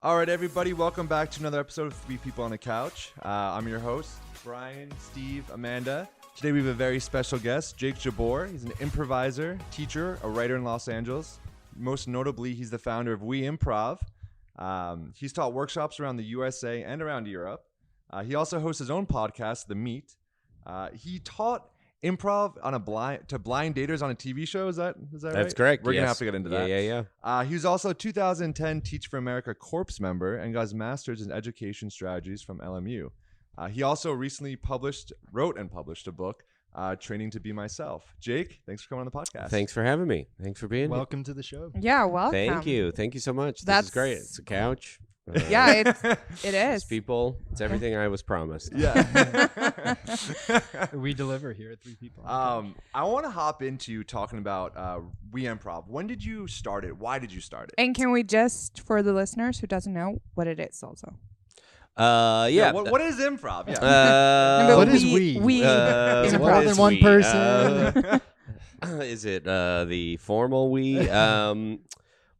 All right, everybody, welcome back to another episode of Three People on a Couch. I'm your host, Brian, Steve, Amanda. Today we have a very special guest, Jake Jabbour. He's an improviser, teacher, a writer in Los Angeles. Most notably, he's the founder of We Improv. He's taught workshops around the USA and around Europe. He also hosts his own podcast, The Meet. He taught improv on to blind daters on a TV show. Is that right? That's correct. We're gonna have to get into that. Yeah. He was also a 2010 Teach for America Corps member and got his master's in education strategies from LMU. He also recently wrote and published a book, Training to Be Myself. Jake, thanks for coming on the podcast. Thanks for having me. Thanks for being here. Welcome to the show. Yeah, welcome. Thank you. Thank you so much. This is great. It's a couch. Yeah, it is. It's people. It's everything I was promised. Yeah. We deliver here at Three People. I want to hop into talking about We Improv. When did you start it? Why did you start it? And can we just, for the listeners who doesn't know, what it is also? Yeah. What is improv? Yeah. What is we? We. Is it Improv. more than one person? Is it the formal we?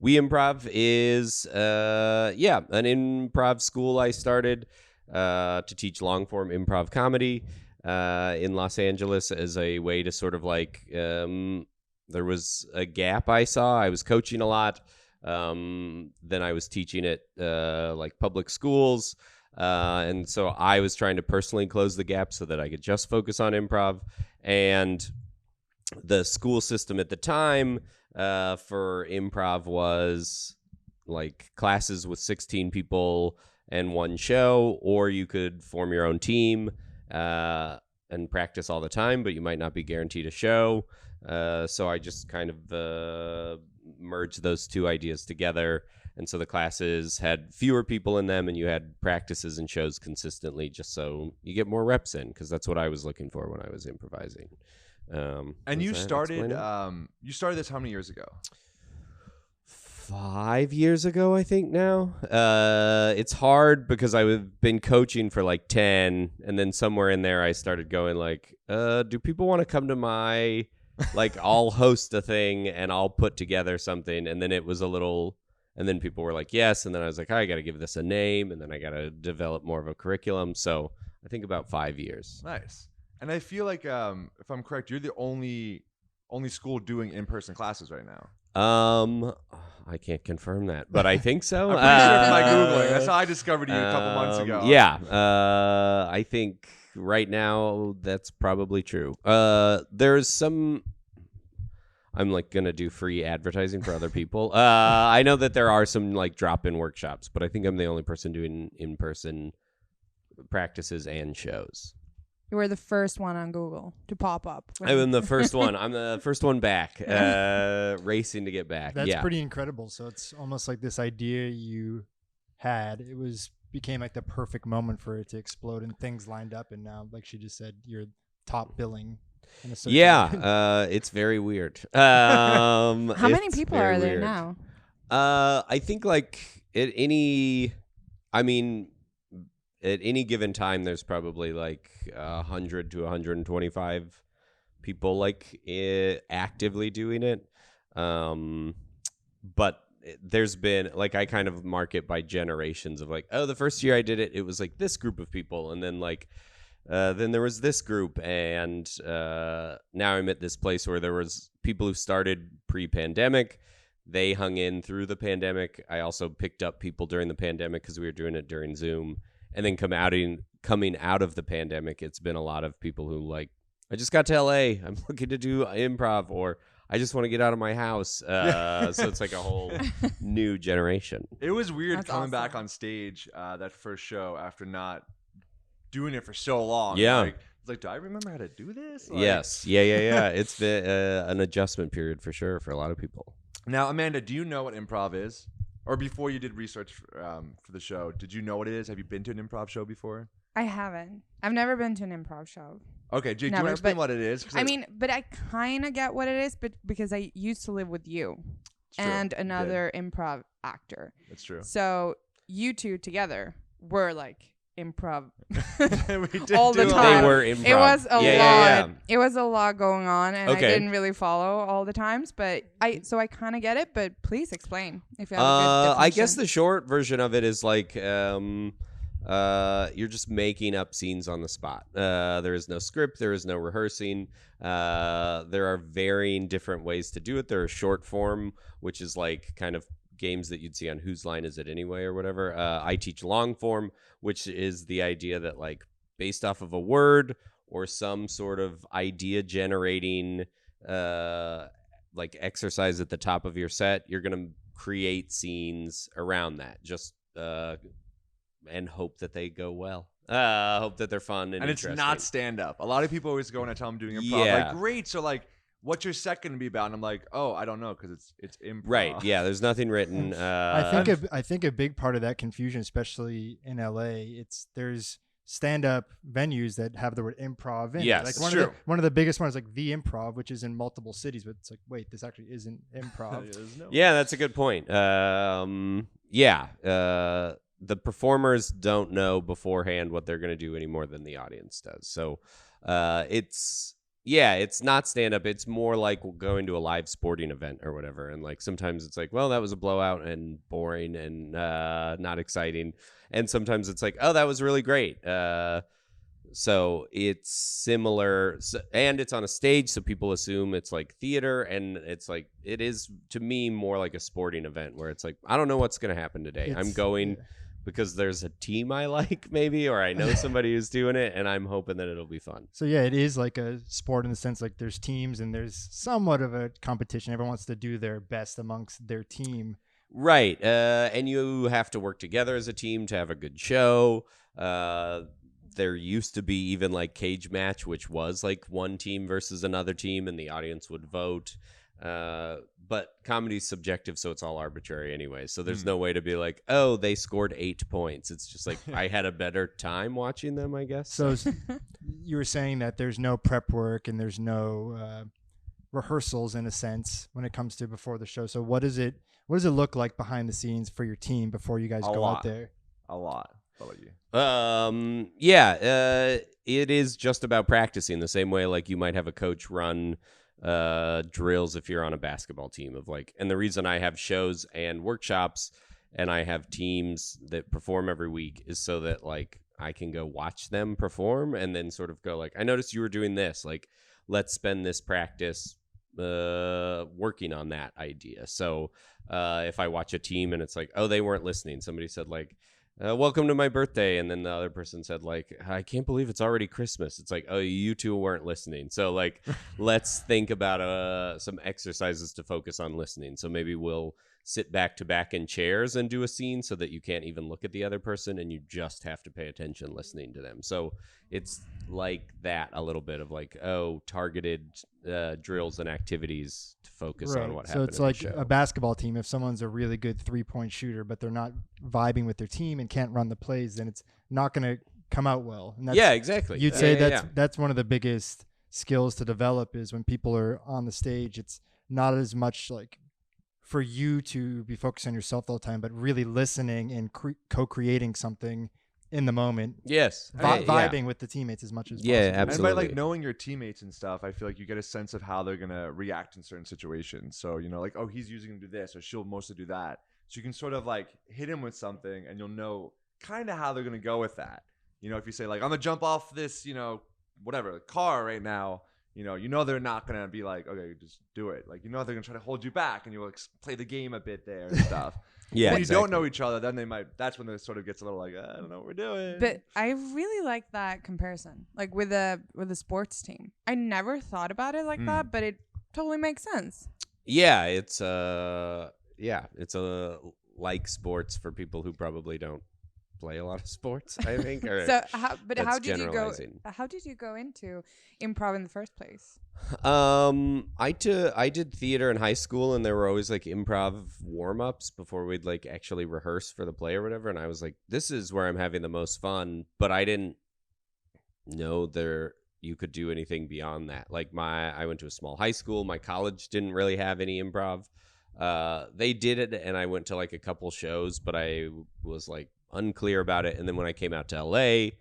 We Improv is an improv school I started to teach long form improv comedy in Los Angeles as a way to sort of like there was a gap I saw. I was coaching a lot. Then I was teaching at like public schools. And so I was trying to personally close the gap so that I could just focus on improv. And the school system at the time for improv was like classes with 16 people and one show, or you could form your own team and practice all the time, but you might not be guaranteed a show. So I just kind of merged those two ideas together. And so the classes had fewer people in them and you had practices and shows consistently just so you get more reps in, because that's what I was looking for when I was improvising. And you started this how many years ago? 5 years ago, I think now. It's hard because I've been coaching for like 10, and then somewhere in there I started going like, do people want to come to my, like, I'll host a thing and I'll put together something. And then it was a little, and then people were like, yes. And then I was like, I got to give this a name, and then I got to develop more of a curriculum. So I think about 5 years. Nice. And I feel like, if I'm correct, you're the only school doing in-person classes right now. I can't confirm that, but I think so. I'm pretty sure from my Googling. That's how I discovered you a couple months ago. Yeah. I think right now that's probably true. There's some... I'm like going to do free advertising for other people. I know that there are some like drop-in workshops, but I think I'm the only person doing in-person practices and shows. You were the first one on Google to pop up. I'm the first one. I'm the first one back, racing to get back. That's pretty incredible. So it's almost like this idea you had. It became like the perfect moment for it to explode, and things lined up. And now, like she just said, you're top billing. It's very weird. How many people are there now? I think like at any given time, there's probably like 100 to 125 people like actively doing it. But there's been like, I kind of mark it by generations of like, oh, the first year I did it, it was like this group of people. And then like, then there was this group. And now I'm at this place where there was people who started pre-pandemic. They hung in through the pandemic. I also picked up people during the pandemic because we were doing it during Zoom. And then coming out of the pandemic, it's been a lot of people who like, I just got to LA. I'm looking to do improv, or I just want to get out of my house. So it's like a whole new generation. It was weird coming back on stage that first show after not doing it for so long. Yeah. It's like, do I remember how to do this? Like, yes. Yeah. It's been an adjustment period for sure for a lot of people. Now, Amanda, do you know what improv is? Or before you did research for the show, did you know what it is? Have you been to an improv show before? I haven't. I've never been to an improv show. Okay, Jake, do you want to explain what it is? But I kind of get what it is, but because I used to live with you and another improv actor. That's true. So you two together were like improv We did all the do a time. They were improv. It was a lot. Yeah. It was a lot going on, and Okay. I didn't really follow all the times. But I kind of get it. But please explain if you have a good definition. I guess the short version of it is like you're just making up scenes on the spot. There is no script. There is no rehearsing. There are varying different ways to do it. There are short form, which is like kind of games that you'd see on Whose Line Is It Anyway or whatever. I teach long form, which is the idea that like based off of a word or some sort of idea generating like exercise at the top of your set, you're going to create scenes around that just and hope that they go well. Hope that they're fun and it's interesting. not stand up. A lot of people always go when I tell them I'm doing improv. Yeah. Like, great. So like, what's your set going to be about? And I'm like, oh, I don't know because it's improv. Right. Yeah. There's nothing written. I think a big part of that confusion, especially in LA, there's stand-up venues that have the word improv in it. Yes, Like true. one of the biggest ones, like The Improv, which is in multiple cities, but it's like, wait, this actually isn't improv. Yeah, that's a good point. The performers don't know beforehand what they're going to do any more than the audience does. So it's not stand-up. It's more like going to a live sporting event or whatever. And like sometimes it's like, well, that was a blowout and boring and not exciting. And sometimes it's like, oh, that was really great. So it's similar, and it's on a stage, so people assume it's like theater, and it's like it is to me more like a sporting event where it's like I don't know what's going to happen today. I'm going because there's a team I like maybe, or I know somebody who's doing it, and I'm hoping that it'll be fun. So yeah, it is like a sport in the sense like there's teams and there's somewhat of a competition. Everyone wants to do their best amongst their team. Right, and you have to work together as a team to have a good show. There used to be even like cage match, which was like one team versus another team, and the audience would vote. But comedy's subjective, so it's all arbitrary anyway. So there's no way to be like, oh, they scored 8 points. It's just like I had a better time watching them, I guess. So you were saying that there's no prep work and there's no rehearsals in a sense when it comes to before the show. So what does it look like behind the scenes for your team before you guys go out there? A lot. How about you? It is just about practicing the same way like you might have a coach run drills if you're on a basketball team of like, and the reason I have shows and workshops and I have teams that perform every week is so that like I can go watch them perform and then sort of go like, I noticed you were doing this, like let's spend this practice working on that idea. So if I watch a team and it's like, oh, they weren't listening, somebody said like, welcome to my birthday, and then the other person said like, I can't believe it's already Christmas. It's like, oh, you two weren't listening. So like let's think about some exercises to focus on listening. So maybe we'll sit back to back in chairs and do a scene so that you can't even look at the other person and you just have to pay attention listening to them. So it's like that a little bit of like, oh, targeted drills and activities to focus on what happened. So it's in like the show. a basketball team. If someone's a really good 3-point shooter, but they're not vibing with their team and can't run the plays, then it's not going to come out well. And that's, yeah, exactly. You'd say Yeah. that's one of the biggest skills to develop is when people are on the stage. It's not as much like for you to be focused on yourself all the time, but really listening and co-creating something in the moment. Yes. Vibing with the teammates as much as possible. Absolutely. And by like knowing your teammates and stuff, I feel like you get a sense of how they're gonna react in certain situations. So you know, like, oh, he's using him to do this, or she'll mostly do that. So you can sort of like hit him with something, and you'll know kind of how they're gonna go with that. You know, if you say like, I'm gonna jump off this, you know, whatever car right now. You know they're not gonna be like, okay, just do it. Like, you know they're gonna try to hold you back, and you'll play the game a bit there and stuff. Yeah, when exactly. you don't know each other, then they might. That's when it sort of gets a little like, I don't know what we're doing. But I really like that comparison, like with a sports team. I never thought about it like that, but it totally makes sense. Yeah, it's like sports for people who probably don't play a lot of sports, I think. So, how did you go? generalizing. How did you go into improv in the first place? I did theater in high school, and there were always like improv warm-ups before we'd like actually rehearse for the play or whatever. And I was like, this is where I'm having the most fun. But I didn't know you could do anything beyond that. Like I went to a small high school. My college didn't really have any improv. They did it, and I went to like a couple shows, but I was like unclear about it. And then when I came out to LA,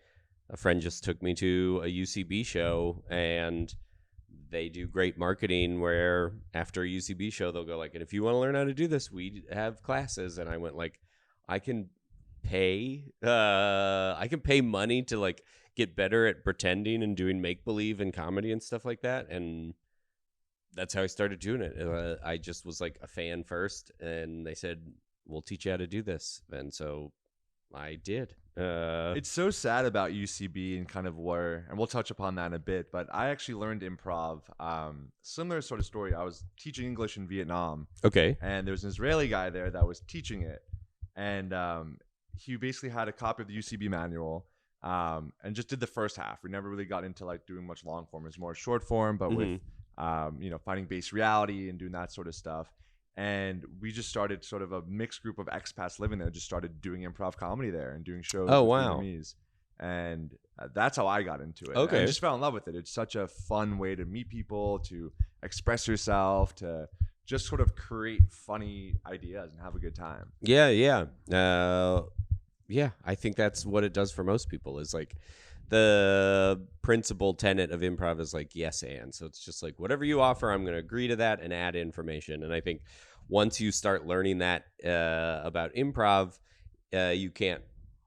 a friend just took me to a UCB show, and they do great marketing where after a UCB show, they'll go like, and if you want to learn how to do this, we have classes. And I went like, I can pay money to like get better at pretending and doing make-believe and comedy and stuff like that. And that's how I started doing it. I just was like a fan first, and they said, we'll teach you how to do this. And so I did. It's so sad about UCB and kind of where, and we'll touch upon that in a bit, but I actually learned improv. Similar sort of story. I was teaching English in Vietnam. Okay. And there was an Israeli guy there that was teaching it. And he basically had a copy of the UCB manual and just did the first half. We never really got into like doing much long form. It's more short form, but with, finding base reality and doing that sort of stuff. And we just started sort of a mixed group of expats living there, just started doing improv comedy there and doing shows. Oh, with wow. Vietnamese. And that's how I got into it. Okay. And I just fell in love with it. It's such a fun way to meet people, to express yourself, to just sort of create funny ideas and have a good time. Yeah. I think that's what it does for most people, is like the principal tenet of improv is like yes and. So it's just like whatever you offer, I'm going to agree to that and add information. And I think once you start learning that about improv, you can't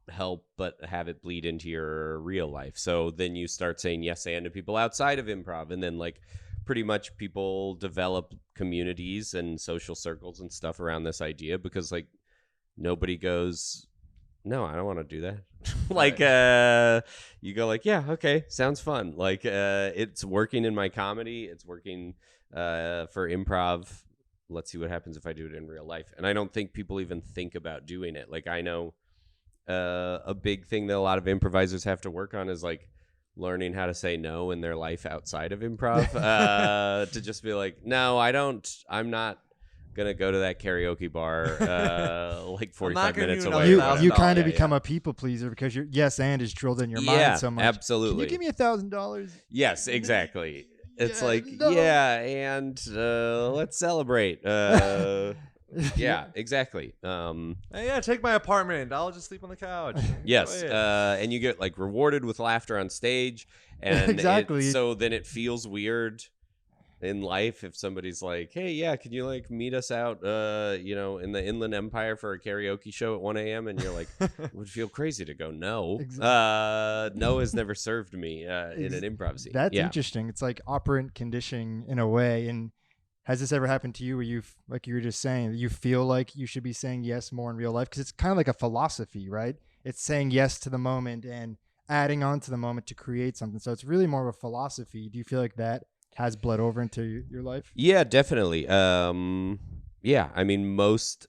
help but have it bleed into your real life. So then you start saying yes and to people outside of improv, and then like pretty much people develop communities and social circles and stuff around this idea, because like nobody goes, no, I don't want to do that. Like, you go like, yeah, okay, sounds fun. Like, it's working in my comedy. It's working for improv. Let's see what happens if I do it in real life. And I don't think people even think about doing it. Like, I know a big thing that a lot of improvisers have to work on is like learning how to say no in their life outside of improv. To just be like, no, I'm not gonna go to that karaoke bar like 45 minutes away. You kind of become a people pleaser because your yes and is drilled in your mind so much. Absolutely. Can you give me $1,000? Yes, exactly. It's like, no. and let's celebrate. Yeah, exactly. Hey, yeah, take my apartment. I'll just sleep on the couch. Yes, and you get like rewarded with laughter on stage, and exactly. So then it feels weird in life if somebody's like, hey, yeah, can you like meet us out in the Inland Empire for a karaoke show at 1 a.m. and you're like, it would feel crazy to go no. No has never served me in an improv scene. That's interesting. It's like operant conditioning in a way. And has this ever happened to you where you, like you were just saying, you feel like you should be saying yes more in real life? Because it's kind of like a philosophy, right? It's saying yes to the moment and adding on to the moment to create something. So it's really more of a philosophy. Do you feel like that has bled over into your life? Yeah, definitely. I mean, most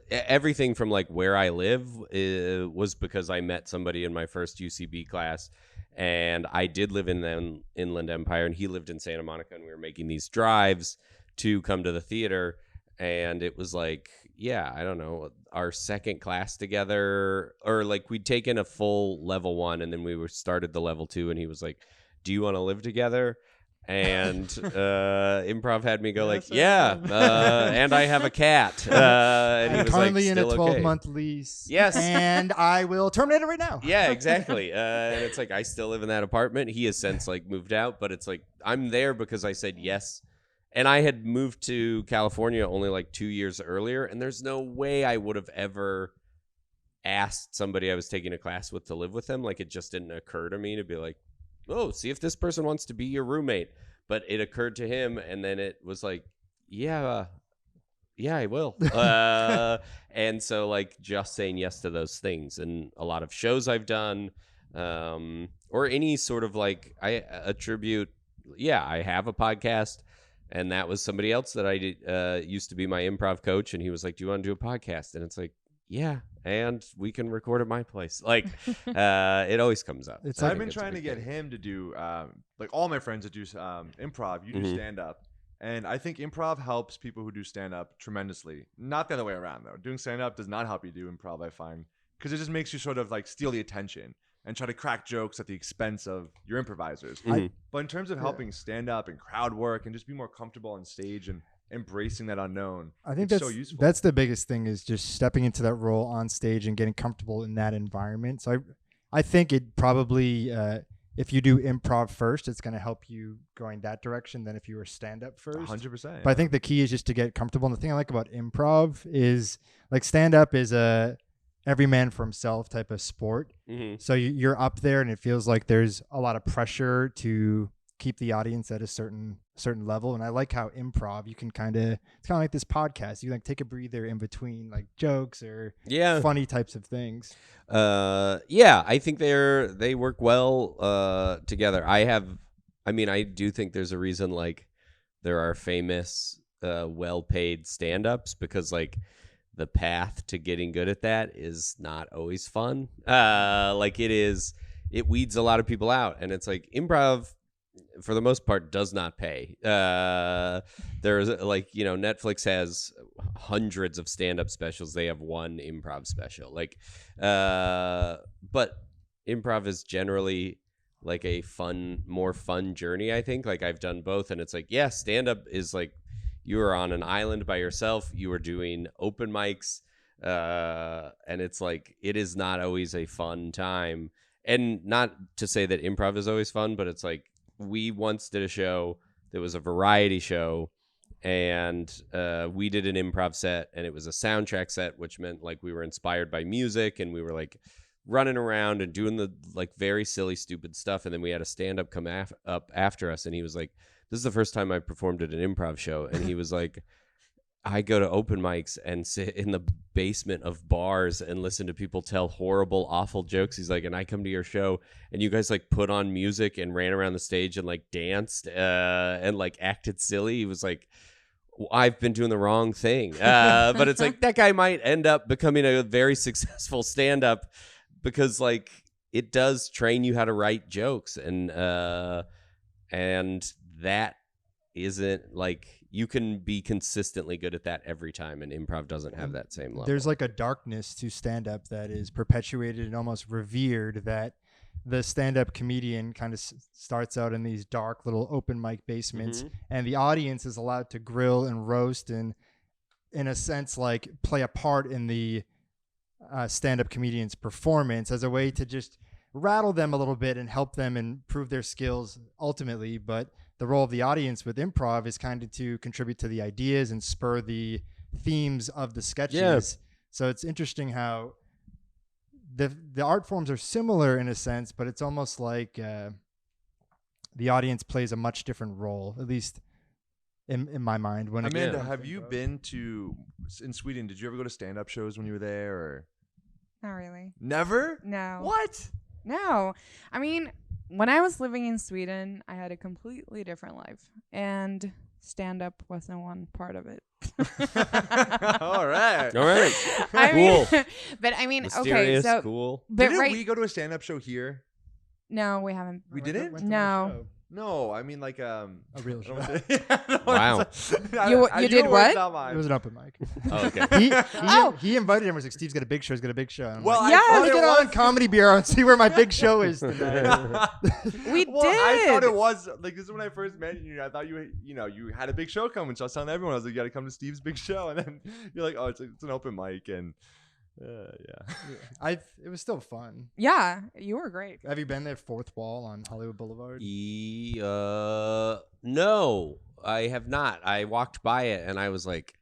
everything from like where I live was because I met somebody in my first UCB class, and I did live in the Inland Empire, and he lived in Santa Monica, and we were making these drives to come to the theater, and it was like, yeah, I don't know, our second class together, or like we'd taken a full level 1, and then we started the level 2, and he was like, do you want to live together? And improv had me go like, and I have a cat. And he I'm was currently like, in a still 12-month lease. Yes. And I will terminate it right now. Yeah, exactly. And it's like, I still live in that apartment. He has since like moved out, but it's like, I'm there because I said yes. And I had moved to California only like 2 years earlier, and there's no way I would have ever asked somebody I was taking a class with to live with them. Like, it just didn't occur to me to be like, oh, see if this person wants to be your roommate. But it occurred to him, and then it was like, yeah, I will. And so like just saying yes to those things, and a lot of shows I've done, or any sort of like, I attribute, I have a podcast, and that was somebody else that I did, used to be my improv coach, and he was like, do you want to do a podcast? And it's like, yeah, and we can record at my place. Like, it always comes up. So I've been trying to get him to do, like all my friends that do improv, you do stand-up. And I think improv helps people who do stand-up tremendously. Not the other way around, though. Doing stand-up does not help you do improv, I find. Because it just makes you sort of like steal the attention and try to crack jokes at the expense of your improvisers. But in terms of helping stand-up and crowd work and just be more comfortable on stage and embracing that unknown. I think it's that's so useful. that's the biggest thing, is just stepping into that role on stage and getting comfortable in that environment. So I think it probably if you do improv first, it's going to help you going that direction than if you were stand up first. 100%. But I think the key is just to get comfortable. And the thing I like about improv is, like, stand up is a every man for himself type of sport. Mm-hmm. So you're up there, and it feels like there's a lot of pressure to keep the audience at a certain level. And I like how improv, you can it's kind of like this podcast. You like take a breather in between like jokes or funny types of things. I think they work well together. I do think there's a reason like there are famous well-paid stand-ups, because like the path to getting good at that is not always fun. It weeds a lot of people out, and it's like improv for the most part does not pay. There's like, Netflix has hundreds of stand-up specials. They have one improv special. But improv is generally like a more fun journey, I think. Like, I've done both, and it's like, yeah, stand-up is like you are on an island by yourself. You are doing open mics, and it's like it is not always a fun time. And not to say that improv is always fun, but it's like, we once did a show that was a variety show, and we did an improv set, and it was a soundtrack set, which meant like we were inspired by music, and we were like running around and doing the like very silly, stupid stuff. And then we had a stand-up come up after us, and he was like, "This is the first time I performed at an improv show." And he was like, I go to open mics and sit in the basement of bars and listen to people tell horrible, awful jokes. He's like, and I come to your show and you guys like put on music and ran around the stage and like danced and like acted silly. He was like, I've been doing the wrong thing. But it's like, that guy might end up becoming a very successful stand-up, because like it does train you how to write jokes. And that isn't like, you can be consistently good at that every time, and improv doesn't have that same level. There's like a darkness to stand-up that is perpetuated and almost revered, that the stand-up comedian kind of starts out in these dark little open mic basements, and the audience is allowed to grill and roast and, in a sense, like play a part in the stand-up comedian's performance as a way to just rattle them a little bit and help them improve their skills ultimately. But the role of the audience with improv is kind of to contribute to the ideas and spur the themes of the sketches. Yeah. So it's interesting how the art forms are similar in a sense, but it's almost like the audience plays a much different role, at least in my mind. When Amanda, have you been in Sweden? Did you ever go to stand-up shows when you were there? Or not really. Never? No. What? No. I mean, when I was living in Sweden, I had a completely different life, and stand-up wasn't one part of it. All right. Cool. But I mean, mysterious, okay, so cool. But Didn't we go to a stand-up show here? No, we haven't. We didn't? No. No, I mean like a real show. Wow. You did what? It was an open mic. Oh, okay. He invited him. Was like, Steve's got a big show. He's got a big show. Well, like, yeah, I want to get on Comedy Bureau and see where my big show is tonight. We did. I thought it was like, this is when I first met you. I thought you had a big show coming. So I was telling everyone, I was like, you got to come to Steve's big show, and then you're like, oh, it's an open mic, and It was still fun. Yeah, you were great. Have you been there, Fourth Wall on Hollywood Boulevard? No, I have not. I walked by it and I was like,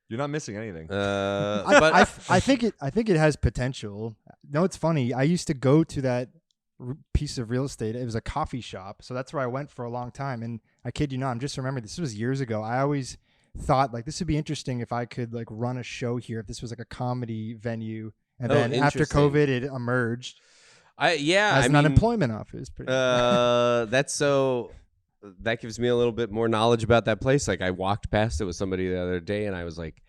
you're not missing anything. But I think it has potential. No, it's funny. I used to go to that piece of real estate. It was a coffee shop, so that's where I went for a long time. And I kid you not, I'm just remembering, this was years ago. I always thought like, this would be interesting if I could like run a show here, if this was like a comedy venue. And then after COVID, it emerged as an unemployment office. That gives me a little bit more knowledge about that place. Like, I walked past it with somebody the other day, and I was like,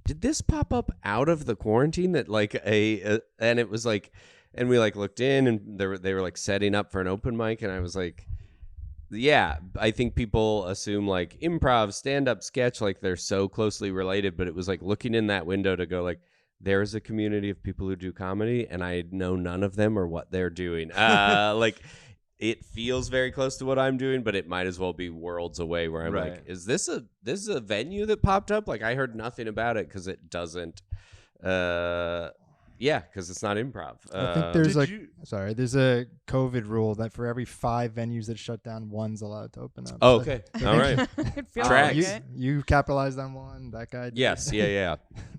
did this pop up out of the quarantine? That like and it was like, and we like looked in, and they were like setting up for an open mic, and I was like, yeah, I think people assume like improv, stand-up, sketch, like they're so closely related, but it was like looking in that window to go like, there is a community of people who do comedy, and I know none of them or what they're doing. Like, it feels very close to what I'm doing, but it might as well be worlds away. Where I'm Right. like, is this a venue that popped up? Like I heard nothing about it because it doesn't. Yeah, because it's not improv. I think there's Did there's a COVID rule that for every 5 venues that shut down, one's allowed to open up. Oh, So okay. All right. It feels Tracks. like you, it. you capitalized on one. That guy did. Yes. Yeah.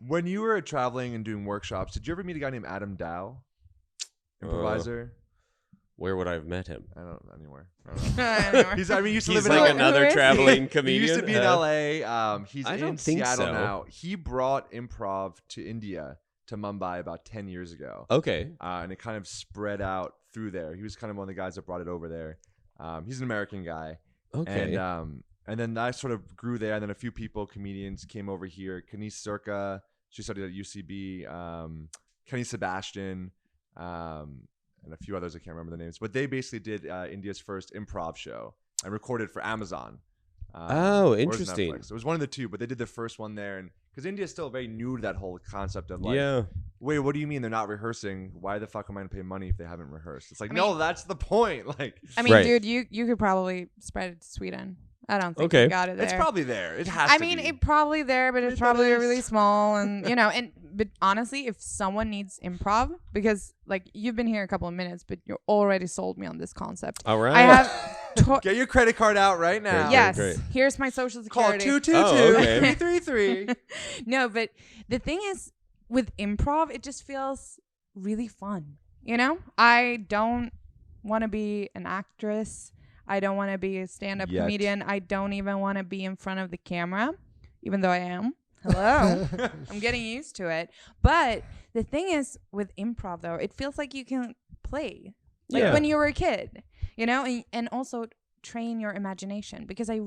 When you were traveling and doing workshops, did you ever meet a guy named Adam Dow, improviser? Where would I have met him? I don't know anywhere. I don't know. Anywhere. He used to He's live in like Who another is he? traveling He comedian. used to be in LA. He's I in don't think Seattle so. now. He brought improv to India, to Mumbai, about 10 years ago. Okay. And it kind of spread out through there. He was kind of one of the guys that brought it over there. He's an American guy. Okay. And then I sort of grew there. And then a few comedians came over here. Kenny Circa, she studied at UCB. Kenny Sebastian, and a few others. I can't remember the names. But they basically did India's first improv show and recorded for Amazon. Oh, or was it interesting. Netflix? It was one of the two, but they did the first one there. And because India is still very new to that whole concept of like, Yeah. wait, what do you mean they're not rehearsing? Why the fuck am I going to pay money if they haven't rehearsed? It's like, I no, mean- that's the point. Like, I mean, Right. dude, you could probably spread it to Sweden. I don't think Okay. you got it there. it's probably there. It has I to mean, be. it's probably there, but it's It probably is. really small, and but honestly, if someone needs improv, because like you've been here a couple of minutes, but you already sold me on this concept. All right. I have. Get your credit card out right now. Great, Yes, great. here's my social Call security. 222-333. No, but the thing is, with improv, it just feels really fun. I don't want to be an actress. I don't want to be a stand-up Yet. comedian. I don't even want to be in front of the camera, even though I am. Hello. I'm getting used to it. But the thing is, with improv, though, it feels like you can play like Yeah. when you were a kid, and also train your imagination, because I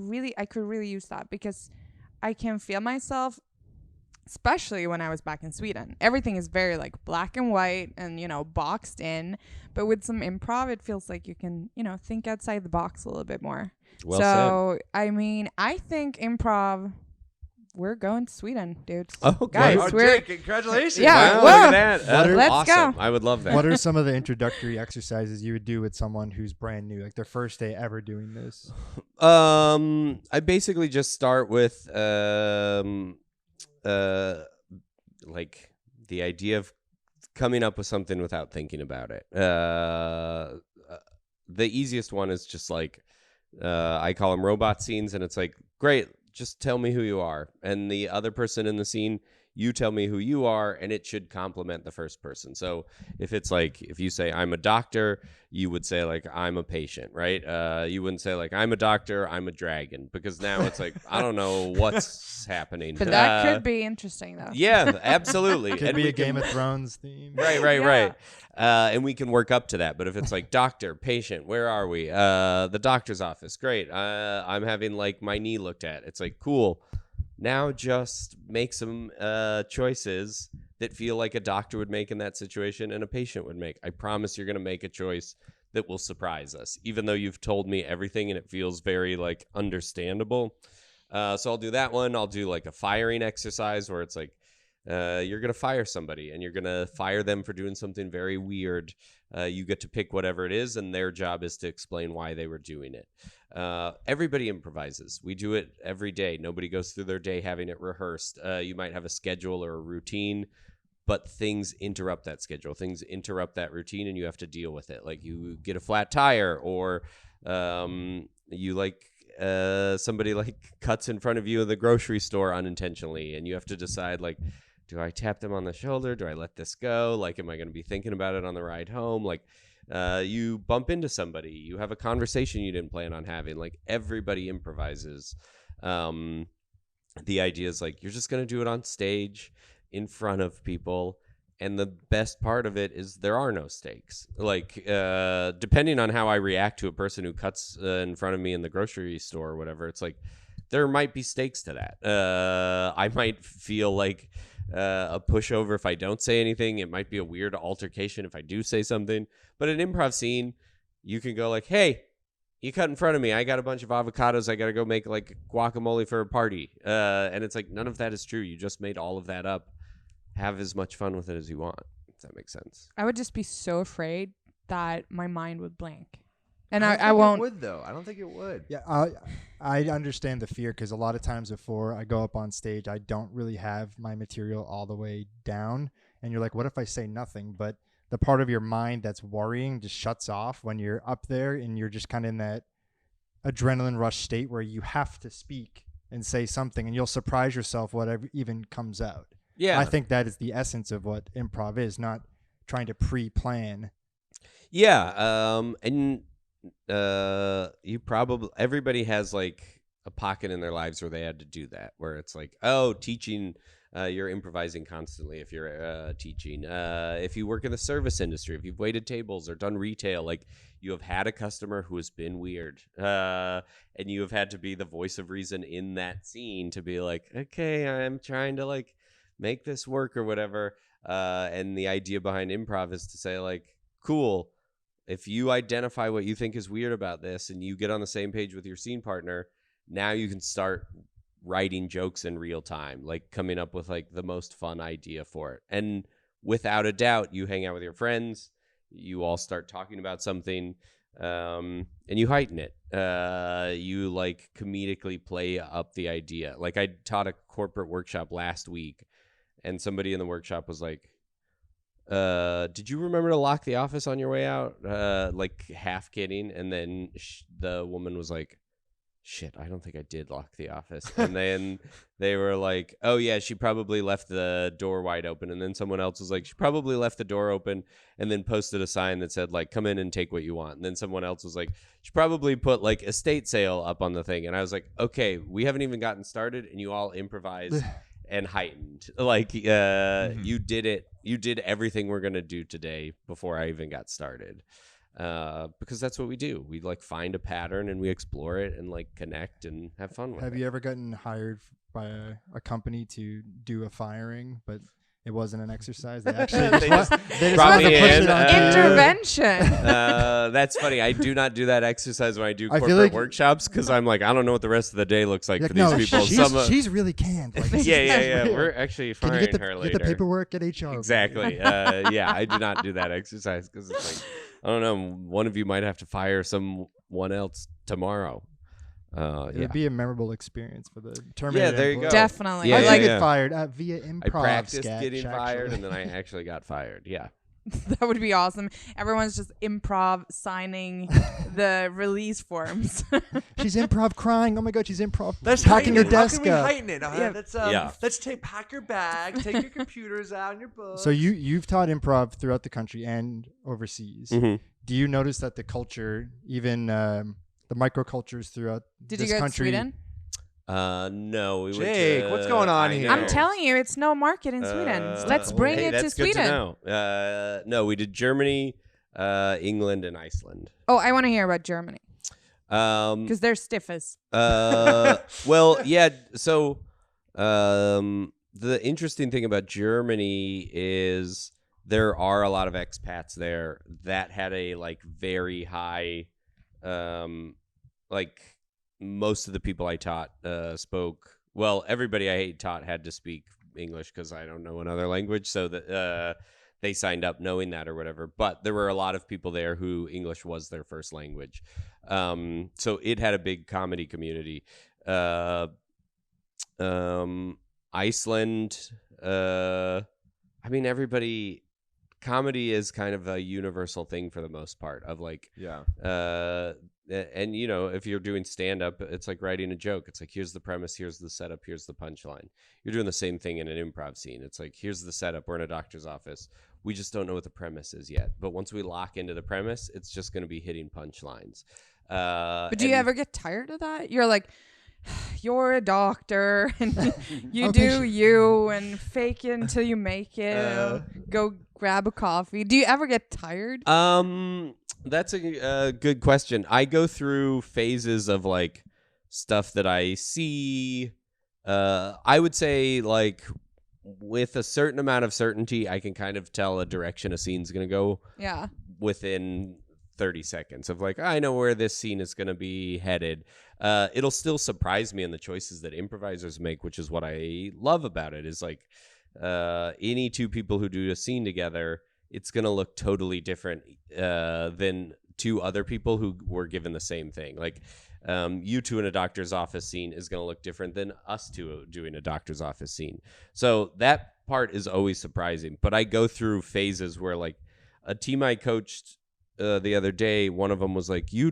could really use that, because I can feel myself, especially when I was back in Sweden. Everything is very like black and white and, boxed in. But with some improv, it feels like you can, think outside the box a little bit more. Well So, I mean, I think improv, we're going to Sweden, dude. said. Okay. Guys, Oh, we're- Jake, congratulations. Yeah, Wow, whoa. look at that. What are- Let's awesome. go. I would love that. What are some of the introductory exercises you would do with someone who's brand new, like their first day ever doing this? I basically just start with like the idea of coming up with something without thinking about it. The easiest one is just like I call them robot scenes, and it's like, great, just tell me who you are, and the other person in the scene, you tell me who you are, and it should complement the first person. So if it's like, if you say I'm a doctor, you would say like I'm a patient, right? You wouldn't say like I'm a doctor, I'm a dragon, because now it's like I don't know what's happening. But that could be interesting, though. Yeah, absolutely. Could And be we a Game can- of Thrones theme. Right. Yeah. And we can work up to that. But if it's like doctor, patient, where are we? The doctor's office. Great. I'm having like my knee looked at. It's like, cool. Now just make some choices that feel like a doctor would make in that situation and a patient would make. I promise you're going to make a choice that will surprise us, even though you've told me everything and it feels very like understandable. So I'll do that one. I'll do like a firing exercise where it's like, you're going to fire somebody and you're going to fire them for doing something very weird. You get to pick whatever it is, and their job is to explain why they were doing it. Everybody improvises. We do it every day. Nobody goes through their day having it rehearsed. You might have a schedule or a routine, but things interrupt that schedule. Things interrupt that routine, and you have to deal with it. Like you get a flat tire, or you like somebody like cuts in front of you in the grocery store unintentionally, and you have to decide like, do I tap them on the shoulder? Do I let this go? Like, am I going to be thinking about it on the ride home? Like, you bump into somebody, you have a conversation you didn't plan on having. Like, everybody improvises. The idea is like, you're just going to do it on stage in front of people. And the best part of it is there are no stakes. Like, depending on how I react to a person who cuts in front of me in the grocery store or whatever, it's like, there might be stakes to that. I might feel like a pushover if I don't say anything. It might be a weird altercation if I do say something. But an improv scene, you can go like, hey, you cut in front of me. I got a bunch of avocados. I got to go make like guacamole for a party. And it's like, none of that is true. You just made all of that up. Have as much fun with it as you want, if that makes sense. I would just be so afraid that my mind would blank. And don't I think won't. It would though. I don't think it would. Yeah, I understand the fear because a lot of times before I go up on stage, I don't really have my material all the way down. And you're like, what if I say nothing? But the part of your mind that's worrying just shuts off when you're up there and you're just kind of in that adrenaline rush state where you have to speak and say something, and you'll surprise yourself whatever even comes out. Yeah. I think that is the essence of what improv is, not trying to pre-plan. Yeah. And you probably, everybody has like a pocket in their lives where they had to do that, where it's like, oh, teaching, you're improvising constantly if you're teaching. If you work in the service industry, if you've waited tables or done retail, like you have had a customer who has been weird, and you have had to be the voice of reason in that scene to be like, okay, I'm trying to like make this work or whatever. And the idea behind improv is to say like, cool, if you identify what you think is weird about this and you get on the same page with your scene partner, now you can start writing jokes in real time, like coming up with like the most fun idea for it. And without a doubt, you hang out with your friends, you all start talking about something, and you heighten it. You like comedically play up the idea. Like I taught a corporate workshop last week, and somebody in the workshop was like, did you remember to lock the office on your way out? Like half kidding. And then the woman was like, shit, I don't think I did lock the office. And then they were like, oh yeah, she probably left the door wide open. And then someone else was like, she probably left the door open, and then posted a sign that said like, come in and take what you want. And then someone else was like, she probably put like estate sale up on the thing. And I was like, okay, we haven't even gotten started and you all improvised and heightened. Like you did it. You did everything we're going to do today before I even got started. Because that's what we do. We like find a pattern and we explore it and like connect and have fun with it. Have you ever gotten hired by a company to do a firing, but it wasn't an exercise? They actually They just they brought wanted me to push in, it on you. Intervention. That's funny. I do not do that exercise when I do I feel corporate like- workshops because I'm like, I don't know what the rest of the day looks like Like, for these no, people. she's really canned. Like, this is Yeah. real. We're actually Can firing you her get later. the paperwork at HR? Exactly. Yeah, I do not do that exercise because it's like, I don't know, one of you might have to fire someone else tomorrow. It Yeah. would be a memorable experience for the terminated there you go. employee. Definitely. Yeah, I I did like get fired via improv I practiced sketch, getting fired, actually. and then I actually got fired. Yeah. that would be awesome. Everyone's just improv signing the release forms. She's improv crying. Oh my god, she's improv Let's packing her heighten it. How desk can we up. heighten it? Yeah. Let's pack your bag, take your computers out and your books. So you've taught improv throughout the country and overseas. Mm-hmm. Do you notice that the culture, even the microcultures throughout Did this you go to country, Sweden? No. We Jake, what's going on I here? know. I'm telling you, it's no market in Sweden. Let's bring hey, it to that's Sweden. Good to know. No, we did Germany, England, and Iceland. Oh, I want to hear about Germany Um, because they're stiff as. well, yeah. So, the interesting thing about Germany is there are a lot of expats there that had a like very high, like most of the people I taught spoke. Well, everybody I taught had to speak English because I don't know another language, so that they signed up knowing that or whatever. But there were a lot of people there who English was their first language. So it had a big comedy community. Iceland, I mean, everybody, comedy is kind of a universal thing for the most part of like, Yeah. and you know, if you're doing stand up, it's like writing a joke. It's like, here's the premise, here's the setup, here's the punchline. You're doing the same thing in an improv scene. It's like, here's the setup. We're in a doctor's office. We just don't know what the premise is yet. But once we lock into the premise, it's just going to be hitting punchlines. But do you ever get tired of that? You're like, you're a doctor, and you I'm do patient. you, and fake it until you make it. Go grab a coffee. Do you ever get tired? That's a good question. I go through phases of like stuff that I see. I would say like with a certain amount of certainty, I can kind of tell a direction a scene's going to go Yeah. within 30 seconds of like, I know where this scene is going to be headed. It'll still surprise me in the choices that improvisers make, which is what I love about it, is like any two people who do a scene together, it's going to look totally different than two other people who were given the same thing. Like you two in a doctor's office scene is going to look different than us two doing a doctor's office scene. So that part is always surprising. But I go through phases where like a team I coached the other day, one of them was like, you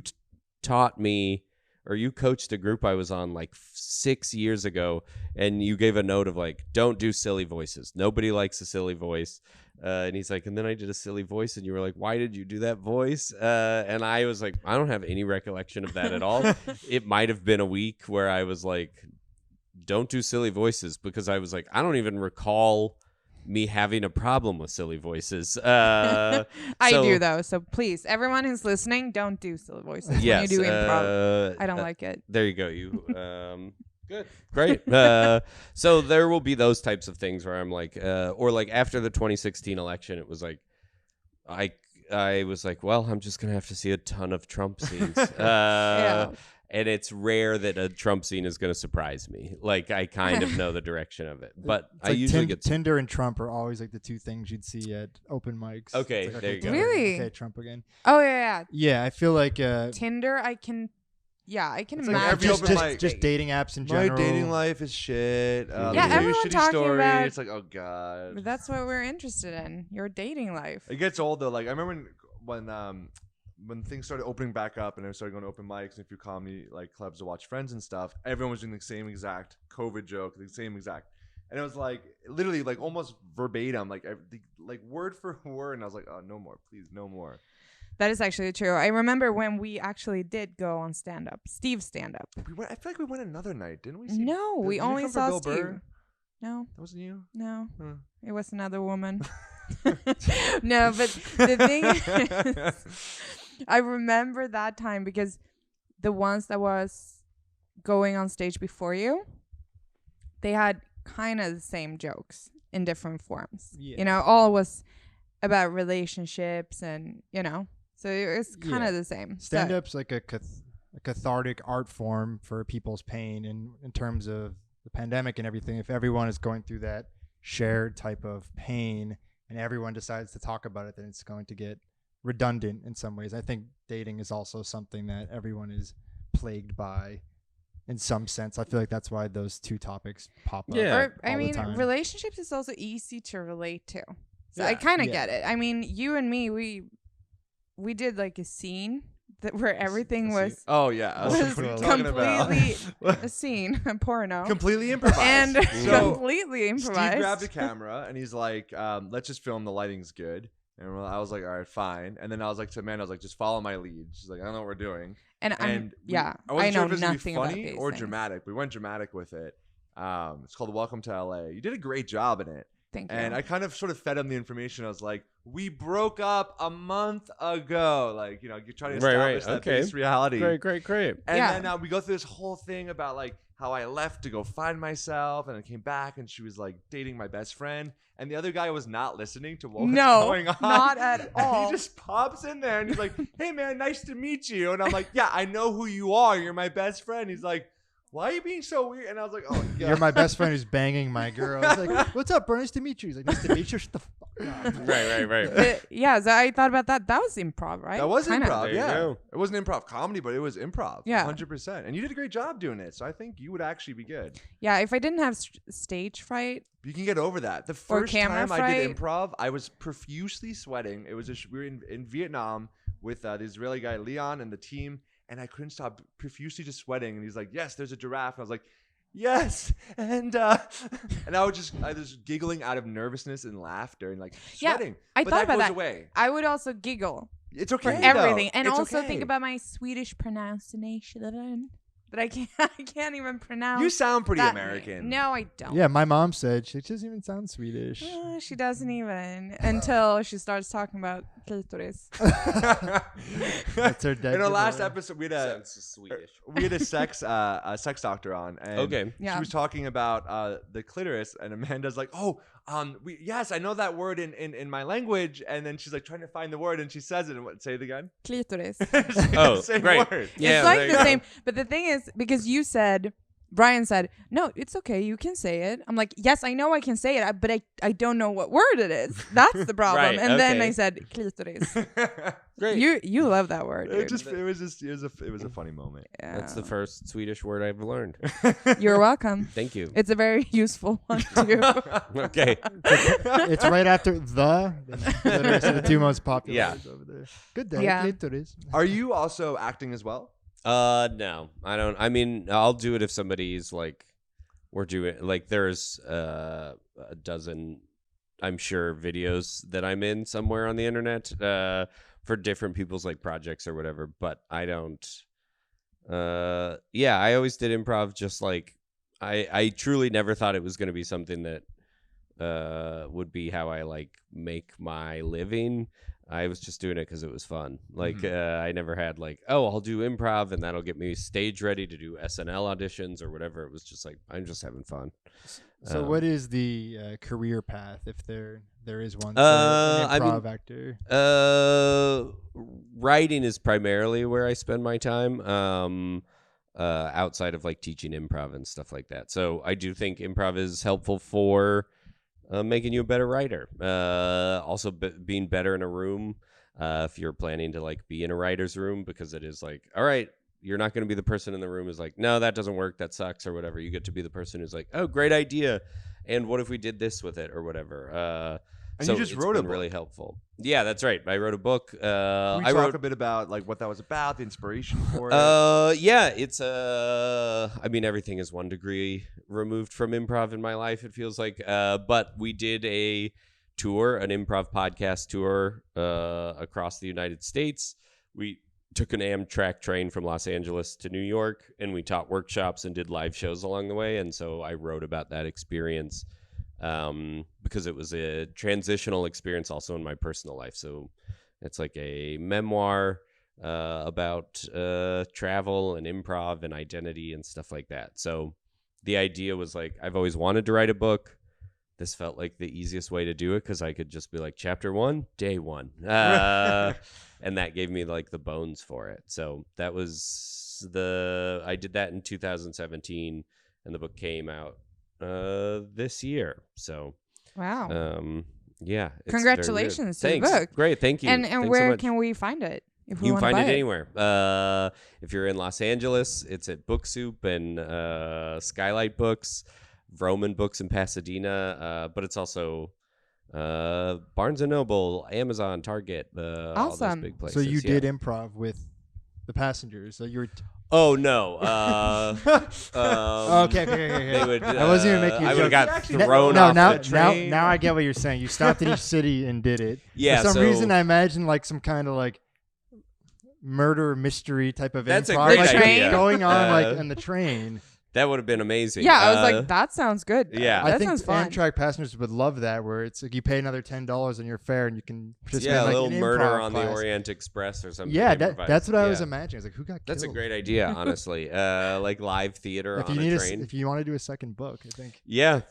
taught me, or you coached a group I was on like 6 years ago, and you gave a note of like, don't do silly voices. Nobody likes a silly voice. And he's like, and then I did a silly voice, and you were like, why did you do that voice? And I was like, I don't have any recollection of that at all. It might have been a week where I was like, don't do silly voices, because I was like, I don't even recall me having a problem with silly voices. I do though, so please, everyone who's listening, don't do silly voices when you do improv. I don't like it. There you go. You good, great. So there will be those types of things where I'm like, or like after the 2016 election, it was like, I was like, well, I'm just gonna have to see a ton of Trump scenes. Yeah. And it's rare that a Trump scene is going to surprise me. Like, I kind of know the direction of it. But It's I usually get... Tinder and Trump are always like the two things you'd see at open mics. Okay, It's like, there you go. Really? Okay, Trump again. Oh yeah. Yeah, I feel like Tinder, I can It's like imagine. every open mic. just dating apps in general. My dating life is shit. Yeah, Let me tell you a everyone shitty talking story. about- It's like, oh god. But that's what we're interested in. Your dating life. It gets old though. Like I remember when things started opening back up and I started going to open mics and a few comedy like clubs to watch friends and stuff. Everyone was doing the same exact COVID joke, the same exact, and it was like literally like almost verbatim, like word for word. And I was like, oh, no more, please, no more. That is actually true. I remember when we actually did go on stand-up. Steve's stand-up. I feel like we went another night, didn't we? No, we did you only come for saw Bill Steve. Burr? No, That wasn't you. no. Huh. It was another woman. No, but the thing is, I remember that time because the ones that was going on stage before you, they had kind of the same jokes in different forms. Yeah. You know, all was about relationships and, you know, so it was kind of the same. Stand-up's like a cathartic art form for people's pain, and in terms of the pandemic and everything, if everyone is going through that shared type of pain and everyone decides to talk about it, then it's going to get redundant in some ways. I think dating is also something that everyone is plagued by in some sense. I feel like that's why those two topics pop up. Yeah. Or, I all the mean, time. relationships is also easy to relate to. So Yeah. I kind of Yeah. get it. I mean, you and me, we did like a scene where everything was Oh yeah, I was was what are you talking about? completely a scene, a porno. Completely improvised. And So, completely Steve improvised. grabbed a camera and he's like, let's just film. The lighting's good. And I was like, all right, fine. And then I was like to Amanda, I was like, just follow my lead. She's like, I don't know what we're doing. And And I wasn't know sure if it was gonna be nothing about funny these or things. dramatic. We went dramatic with it. It's called Welcome to LA. You did a great job in it. Thank you. And I kind of sort of fed him the information. I was like, we broke up a month ago. Like, you know, you're trying to Right, establish that okay. base reality. Great. And Yeah. then we go through this whole thing about like how I left to go find myself, and I came back, and she was like dating my best friend, and the other guy was not listening to what was going on. not at And all. he just pops in there, and he's like, "Hey man, nice to meet you." And I'm like, "Yeah, I know who you are. You're my best friend." He's like, "Why are you being so weird?" And I was like, "Oh, God." You're my best friend who's banging my girl. I was like, what's up, bro? Nice to meet you. He's like, nice to meet you. Shut the fuck up. Right. Yeah, so I thought about that. That was improv, right? That was Kinda. improv, There you yeah. go. It wasn't improv comedy, but it was improv. Yeah. 100%. And you did a great job doing it. So I think you would actually be good. Yeah, if I didn't have stage fright, You can get over that. The Or first camera time I did fright. improv, I was profusely sweating. It was we were in Vietnam with the Israeli guy Leon and the team, and I couldn't stop profusely just sweating. And he's like, "Yes, there's a giraffe." And I was like, "Yes," and I was giggling out of nervousness and laughter and like Yeah, sweating. I but thought that about goes that. away. I would also giggle It's for okay everything, though. and It's also okay. think about my Swedish pronunciation that I can't even pronounce. You sound pretty that American. No, I don't. Yeah, my mom said she doesn't even sound Swedish. She doesn't even until she starts talking about clitoris. That's her dead. In our last giveaway. episode, we Sounds Swedish. had a sex doctor on, and Okay. Yeah. she was talking about the clitoris, and Amanda's like, "Oh, yes, I know that word in my language," and then she's like trying to find the word, and she says it, and say it again. Clitoris. It's Oh, the same great. word. Yeah, it's like there the you go. same, but the thing is, because you said Brian said, "No, it's okay. You can say it." I'm like, "Yes, I know I can say it, but I don't know what word it is. That's the problem." Right, and then okay. I said, "Clitoris." Great. You love that word. It Dude. was a funny moment. Yeah. That's the first Swedish word I've learned. You're welcome. Thank you. It's a very useful one too. Okay. It's right after the. Those are the two most popular Yeah. words over there. Good day, Yeah. clitoris. Are you also acting as well? No, I don't. I mean, I'll do it if somebody's like, we're doing like there's a dozen, I'm sure, videos that I'm in somewhere on the internet for different people's like projects or whatever. But I don't. Yeah, I always did improv. Just like I truly never thought it was going to be something that would be how I like make my living. I was just doing it because it was fun. Like, I never had like, oh, I'll do improv and that'll get me stage ready to do SNL auditions or whatever. It was just like, I'm just having fun. So what is the career path, if there is one, for I an mean, improv actor? Writing is primarily where I spend my time. Outside of like teaching improv and stuff like that. So I do think improv is helpful for making you a better writer. Also being better in a room if you're planning to like be in a writer's room, because it is like, all right, you're not going to be the person in the room who's like, no, that doesn't work, that sucks or whatever. You get to be the person who's like, oh, great idea, and what if we did this with it or whatever. And so you just it's wrote a been book. really helpful. Yeah, that's right. I wrote a book. Can I we wrote talk a bit about like what that was about, the inspiration for it? Yeah, it's I mean, everything is 1 degree removed from improv in my life, it feels like. But we did a tour, an improv podcast tour across the United States. We took an Amtrak train from Los Angeles to New York, and we taught workshops and did live shows along the way. And so I wrote about that experience because it was a transitional experience also in my personal life. So it's like a memoir about travel and improv and identity and stuff like that. So the idea was like, I've always wanted to write a book. This felt like the easiest way to do it because I could just be like, chapter 1, day 1. And that gave me like the bones for it. So that was I did that in 2017 and the book came out this year. So Wow. yeah, it's Congratulations to very weird. the Thanks. book. Great, thank you. And Thanks so where much. can we find it? If we You can wanna find buy it anywhere. If you're in Los Angeles, it's at Book Soup and Skylight Books, Vroman Books in Pasadena, but it's also Barnes & Noble, Amazon, Target, all those Awesome. big places. So you yeah. did improv with the passengers. So you were. Oh, no. Okay. They would, I wasn't even making a I would joke. have got thrown No, off now, the train. now I get what you're saying. You stopped in each city and did it. Yeah, For some so- reason, I imagine like some kind of like murder mystery type of That's a improv, great like, idea. going on like Uh, on the train. That would have been amazing. Yeah, I was like, that sounds good. yeah. I That think sounds fun. Amtrak passengers would love that, where it's like you pay another $10 on your fare and you can participate Yeah, in, a like, little an murder improv on class. the Orient Express or something. Yeah, improvised. that's what I was Yeah. imagining. I was like, who got That's a killed? great idea, honestly. Like live theater If on you a need train. if you want to do a second book, I think Yeah.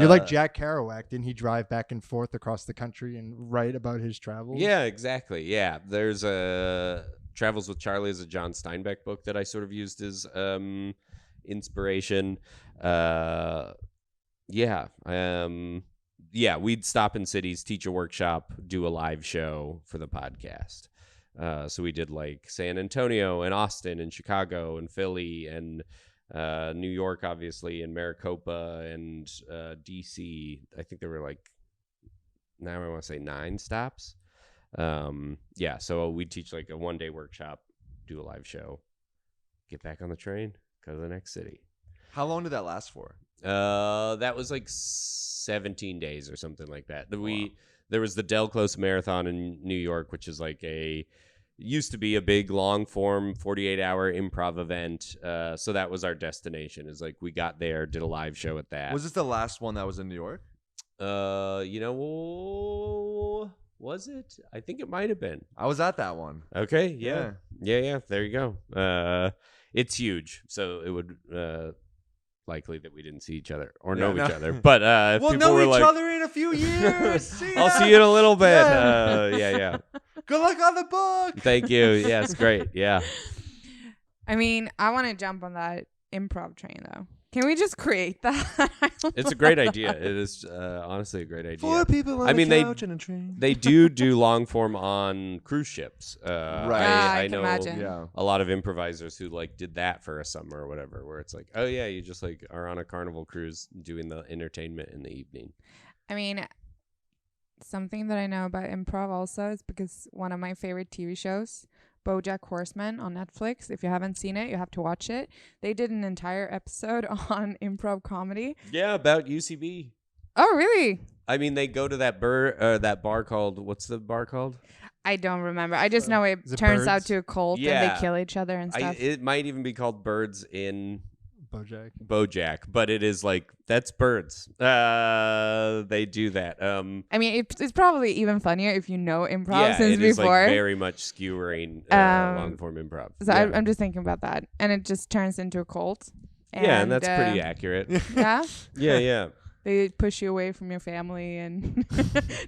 you're like Jack Kerouac. Didn't he drive back and forth across the country and write about his travels? Yeah, exactly. Yeah. There's a Travels with Charlie is a John Steinbeck book that I sort of used as inspiration. Yeah. We'd stop in cities, teach a workshop, do a live show for the podcast. So we did like San Antonio and Austin and Chicago and Philly and New York, obviously, and Maricopa and DC. I think there were like, now I want to say 9 stops. So we'd teach like a 1-day workshop, do a live show, get back on the train, go to the next city. How long did that last for? That was like 17 days or something like that. There was the Del Close Marathon in New York, which is like used to be a big long form 48-hour improv event. So that was our destination. Is like we got there, did a live show at that. Was this the last one that was in New York? Was it? I think it might have been. I was at that one. Okay, yeah. There you go. It's huge, so it would likely that we didn't see each other or know each other. But if we'll people know were each like, other in a few years. See I'll ya. see you in a little bit. Yeah. Yeah. Good luck on the book. Thank you. Yes, great. Yeah. I mean, I want to jump on that. improv train though? Can we just create that? It's a great idea. It is honestly a great idea. 4 people on a couch and a train. They do long form on cruise ships. Right. I I can know imagine. Yeah. a lot of improvisers who like did that for a summer or whatever, where it's like, oh yeah, you just like are on a Carnival cruise doing the entertainment in the evening. I mean, something that I know about improv also is because one of my favorite TV shows, BoJack Horseman on Netflix. If you haven't seen it, you have to watch it. They did an entire episode on improv comedy. Yeah, about UCB. Oh, really? I mean, they go to that bar called, what's the bar called? I don't remember. I just know it Is it turns out Birds? to a cult and Yeah. they kill each other and stuff. It might even be called Birds in BoJack. but it is like, that's Birds. They do that. I mean, it's probably even funnier if you know improv Yeah, since it is before. like very much skewering long form improv. So Yeah. I'm just thinking about that. And it just turns into a cult. And that's pretty accurate. Yeah. Yeah. They push you away from your family and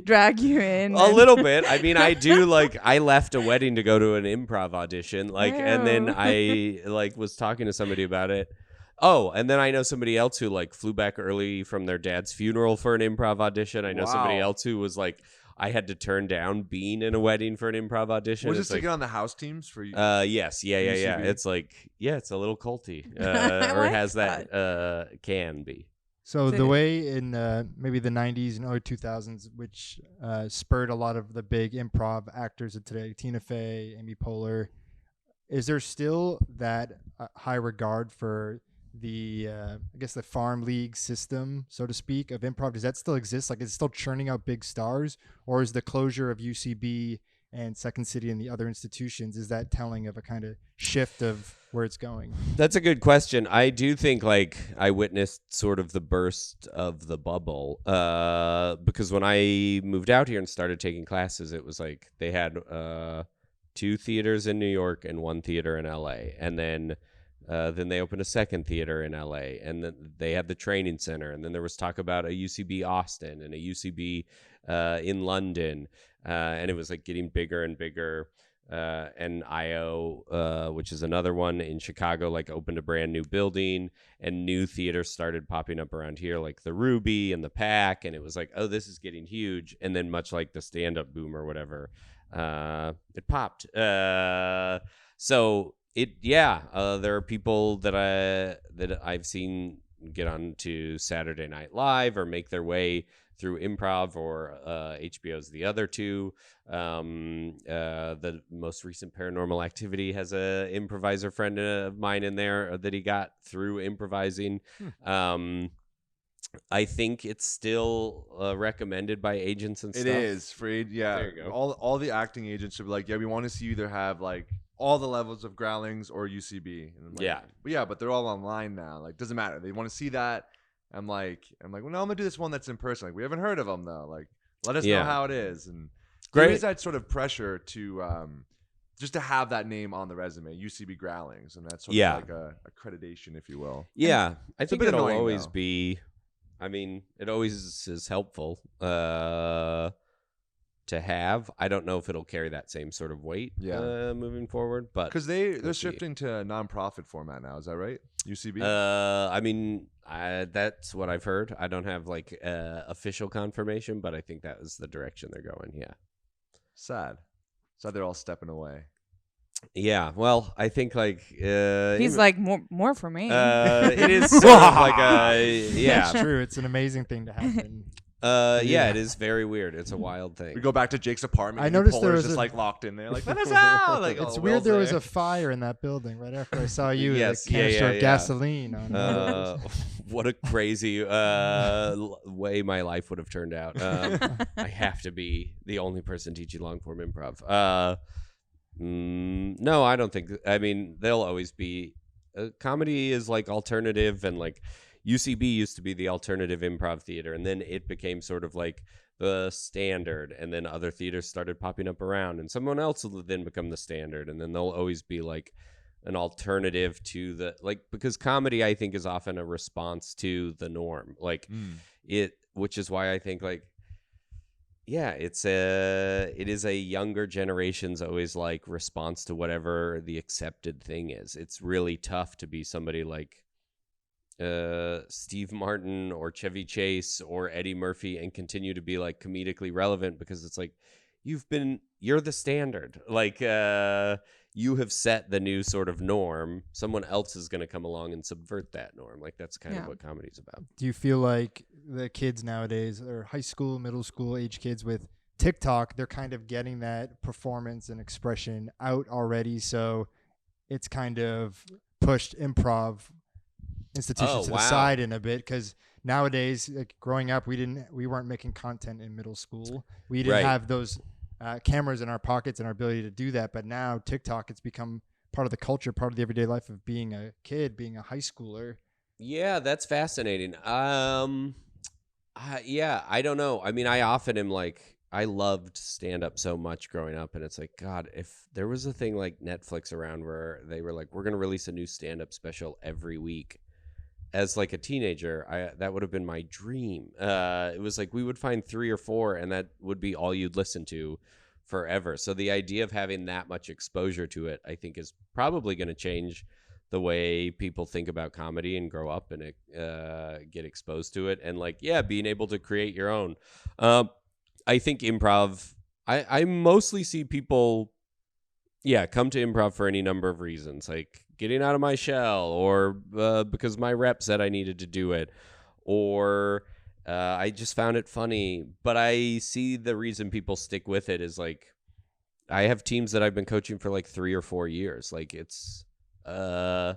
drag you in. A little bit. I mean, I do like, I left a wedding to go to an improv audition, like, and then Ew. I like was talking to somebody about it. Oh, and then I know somebody else who like flew back early from their dad's funeral for an improv audition. I know somebody Wow. else who was like, I had to turn down being in a wedding for an improv audition. Was It's this to like, get on the house teams for you? yes, yeah. UCB? It's like, yeah, it's a little culty, or like it has that. Can be. So So- the way in maybe the 90s and early 2000s, which spurred a lot of the big improv actors of today, Tina Fey, Amy Poehler, is there still that high regard for the, I guess, the farm league system, so to speak, of improv? Does that still exist? Like, is it still churning out big stars? Or is the closure of UCB and Second City and the other institutions, is that telling of a kind of shift of where it's going? That's a good question. I do think like I witnessed sort of the burst of the bubble because when I moved out here and started taking classes, it was like they had 2 theaters in New York and 1 theater in LA, and then they opened a second theater in LA, and then they had the training center, and then there was talk about a UCB Austin and a UCB in London, and it was like getting bigger and bigger. And IO, which is another one in Chicago, like opened a brand new building, and new theaters started popping up around here, like the Ruby and the Pack, and it was like, oh, this is getting huge. And then much like the stand-up boom or whatever, it popped. So there are people that I've seen get on to Saturday Night Live or make their way through improv or HBO's The Other Two. The most recent Paranormal Activity has a improviser friend of mine in there that he got through improvising. I think it's still recommended by agents and stuff. It is for yeah. There you go. All the acting agents should be like, yeah, we want to see you either have like all the levels of Growlings or UCB. And I'm like, but they're all online now. Like, doesn't matter. They want to see that. I'm like, well, no, I'm gonna do this one that's in person. Like, we haven't heard of them though. Like, let us know how it is. And there is that sort of pressure to just to have that name on the resume, UCB Growlings, and that's sort of like a accreditation, if you will. Yeah, I think bit it'll annoying, always though. be. I mean, it always is helpful to have. I don't know if it'll carry that same sort of weight moving forward, but Because they're shifting to a nonprofit format now. Is that right? UCB. I mean, that's what I've heard. I don't have like official confirmation, but I think that is the direction they're going. Yeah. Sad. They're all stepping away. Yeah. Well, I think like He's like, more for me. it is sort of like It's true. It's an amazing thing to happen. Yeah, it is very weird. It's a wild thing. We go back to Jake's apartment. I and noticed there Poehler's was just a- like locked in there, like let us out. Like, It's oh, weird Will's there was there. a fire in that building right after I saw you with Yes, a canister yeah, of yeah. gasoline on What a crazy way my life would have turned out. I have to be the only person teaching long form improv. No, I don't think. I mean, they'll always be. Comedy is like alternative, and like UCB used to be the alternative improv theater, and then it became sort of like the standard, and then other theaters started popping up around, and someone else will then become the standard, and then they'll always be like an alternative to the like, because comedy I think is often a response to the norm, like which is why I think like it is a younger generation's always like response to whatever the accepted thing is. It's really tough to be somebody like Steve Martin or Chevy Chase or Eddie Murphy and continue to be like comedically relevant, because it's like you're the standard. Like you have set the new sort of norm. Someone else is going to come along and subvert that norm. Like that's kind of what comedy's about. Do you feel like the kids nowadays, or high school, middle school age kids with TikTok, they're kind of getting that performance and expression out already, so it's kind of pushed improv institutions to the side in a bit? Because nowadays, like growing up, we weren't making content in middle school. We didn't have those cameras in our pockets and our ability to do that. But now TikTok, it's become part of the culture, part of the everyday life of being a kid, being a high schooler. Yeah, that's fascinating. I don't know. I mean, I often am like, I loved stand-up so much growing up, and it's like, God, if there was a thing like Netflix around where they were like, we're going to release a new stand-up special every week. As like a teenager, that would have been my dream. It was like we would find 3 or 4, and that would be all you'd listen to forever. So the idea of having that much exposure to it, I think, is probably going to change the way people think about comedy and grow up and get exposed to it. And like, being able to create your own. I think improv, I mostly see people, come to improv for any number of reasons, like getting out of my shell, or because my rep said I needed to do it, or I just found it funny. But I see the reason people stick with it is like, I have teams that I've been coaching for like 3 or 4 years. Like it's, as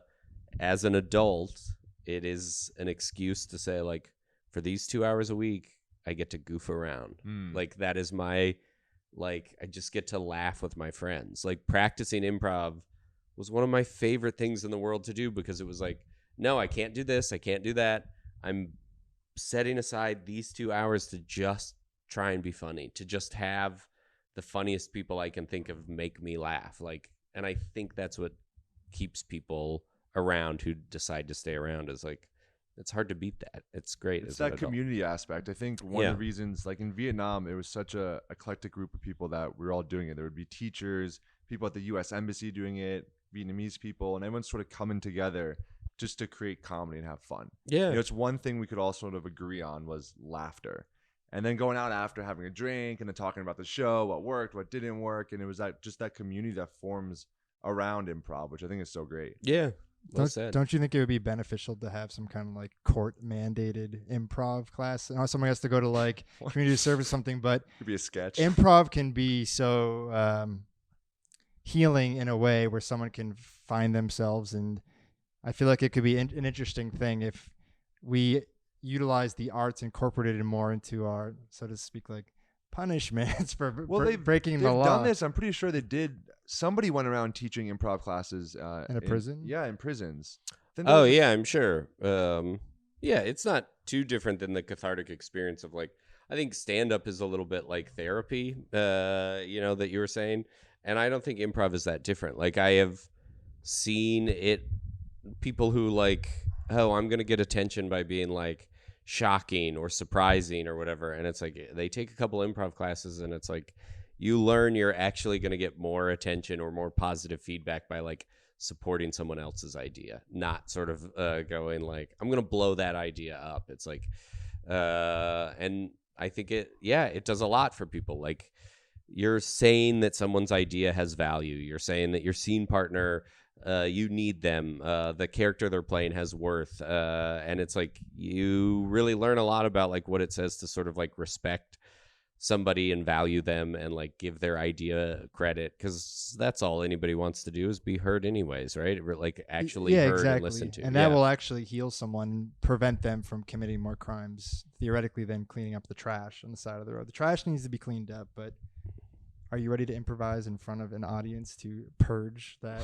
an adult, it is an excuse to say like, for these 2 hours a week, I get to goof around. Like that is my, like, I just get to laugh with my friends. Like practicing improv was one of my favorite things in the world to do, because it was like, no, I can't do this, I can't do that. I'm setting aside these 2 hours to just try and be funny, to just have the funniest people I can think of make me laugh. Like, and I think that's what keeps people around who decide to stay around, is like, it's hard to beat that. It's great. It's that community aspect. I think one of the reasons, like in Vietnam, it was such a eclectic group of people that we were all doing it. There would be teachers, people at the U.S. Embassy doing it, Vietnamese people, and everyone's sort of coming together just to create comedy and have fun. Yeah. It's one thing we could all sort of agree on was laughter. And then going out after, having a drink, and then talking about the show, what worked, what didn't work. And it was that community that forms around improv, which I think is so great. Yeah. Don't you think it would be beneficial to have some kind of like court mandated improv class? I know someone has to go to like community service or something, but It could be a sketch. Improv can be so healing in a way where someone can find themselves, and I feel like it could be an interesting thing if we utilize the arts, incorporated more into our, so to speak, like punishments for breaking the law. They've done this. I'm pretty sure they did. Somebody went around teaching improv classes in a prison. Yeah, in prisons. I'm sure. It's not too different than the cathartic experience of like, I think stand-up is a little bit like therapy, that you were saying. And I don't think improv is that different. Like I have seen it, people who like, oh, I'm going to get attention by being like shocking or surprising or whatever. And it's like, they take a couple improv classes and it's like, you learn you're actually going to get more attention or more positive feedback by like supporting someone else's idea, not sort of going like, I'm going to blow that idea up. It's like, and I think it does a lot for people. Like you're saying that someone's idea has value. You're saying that your scene partner, you need them. The character they're playing has worth. And it's like, you really learn a lot about like what it says to sort of like respect somebody and value them and like give their idea credit, because that's all anybody wants to do is be heard anyways, right? Like actually heard and listened to. And that will actually heal someone, prevent them from committing more crimes, theoretically then cleaning up the trash on the side of the road. The trash needs to be cleaned up, but are you ready to improvise in front of an audience to purge that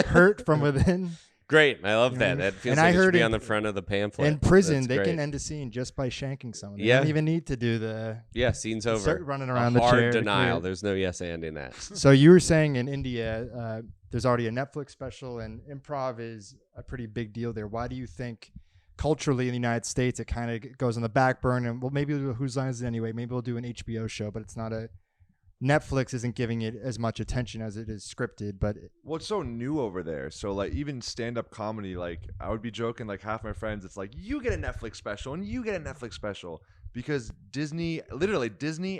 hurt from within? Great. I love that. That feels like it should be on the front of the pamphlet. In prison, they can end a scene just by shanking someone. They don't even need to do the... Yeah, scene's over. Start running around the chair. Hard denial. There's no yes anding that. So you were saying in India, there's already a Netflix special, and improv is a pretty big deal there. Why do you think culturally in the United States it kind of goes on the back burner? And well, maybe Whose Line Is It Anyway? Maybe we'll do an HBO show, but it's not a Netflix isn't giving it as much attention as it is scripted, but Well, it's so new over there. So like even stand-up comedy, like I would be joking, like half my friends, it's like you get a Netflix special and you get a Netflix special because Disney,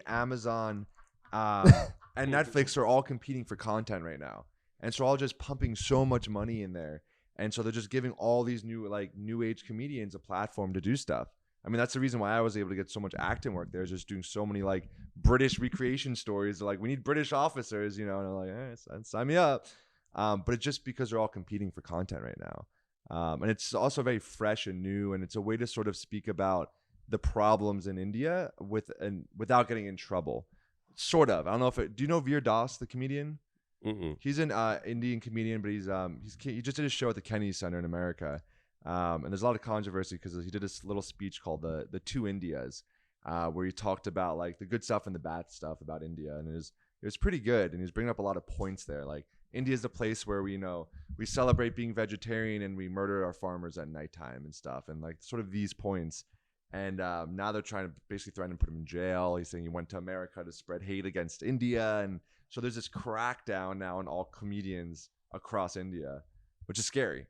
Amazon, and Netflix are all competing for content right now, and so all just pumping so much money in there, and so they're just giving all these new age comedians a platform to do stuff. I mean, that's the reason why I was able to get so much acting work there, just doing so many like British recreation stories. They're like, we need British officers, and I'm like, sign me up. But it's just because they're all competing for content right now. And it's also very fresh and new, and it's a way to sort of speak about the problems in India without getting in trouble. Sort of. I don't know do you know Veer Das, the comedian? Mm-mm. He's an Indian comedian, but he just did a show at the Kennedy Center in America. And there's a lot of controversy because he did this little speech called the Two Indias, where he talked about like the good stuff and the bad stuff about India, and it was pretty good. And he was bringing up a lot of points there, like India is the place where we celebrate being vegetarian and we murder our farmers at nighttime and stuff, and like sort of these points. And now they're trying to basically threaten to put him in jail. He's saying he went to America to spread hate against India, and so there's this crackdown now on all comedians across India, which is scary.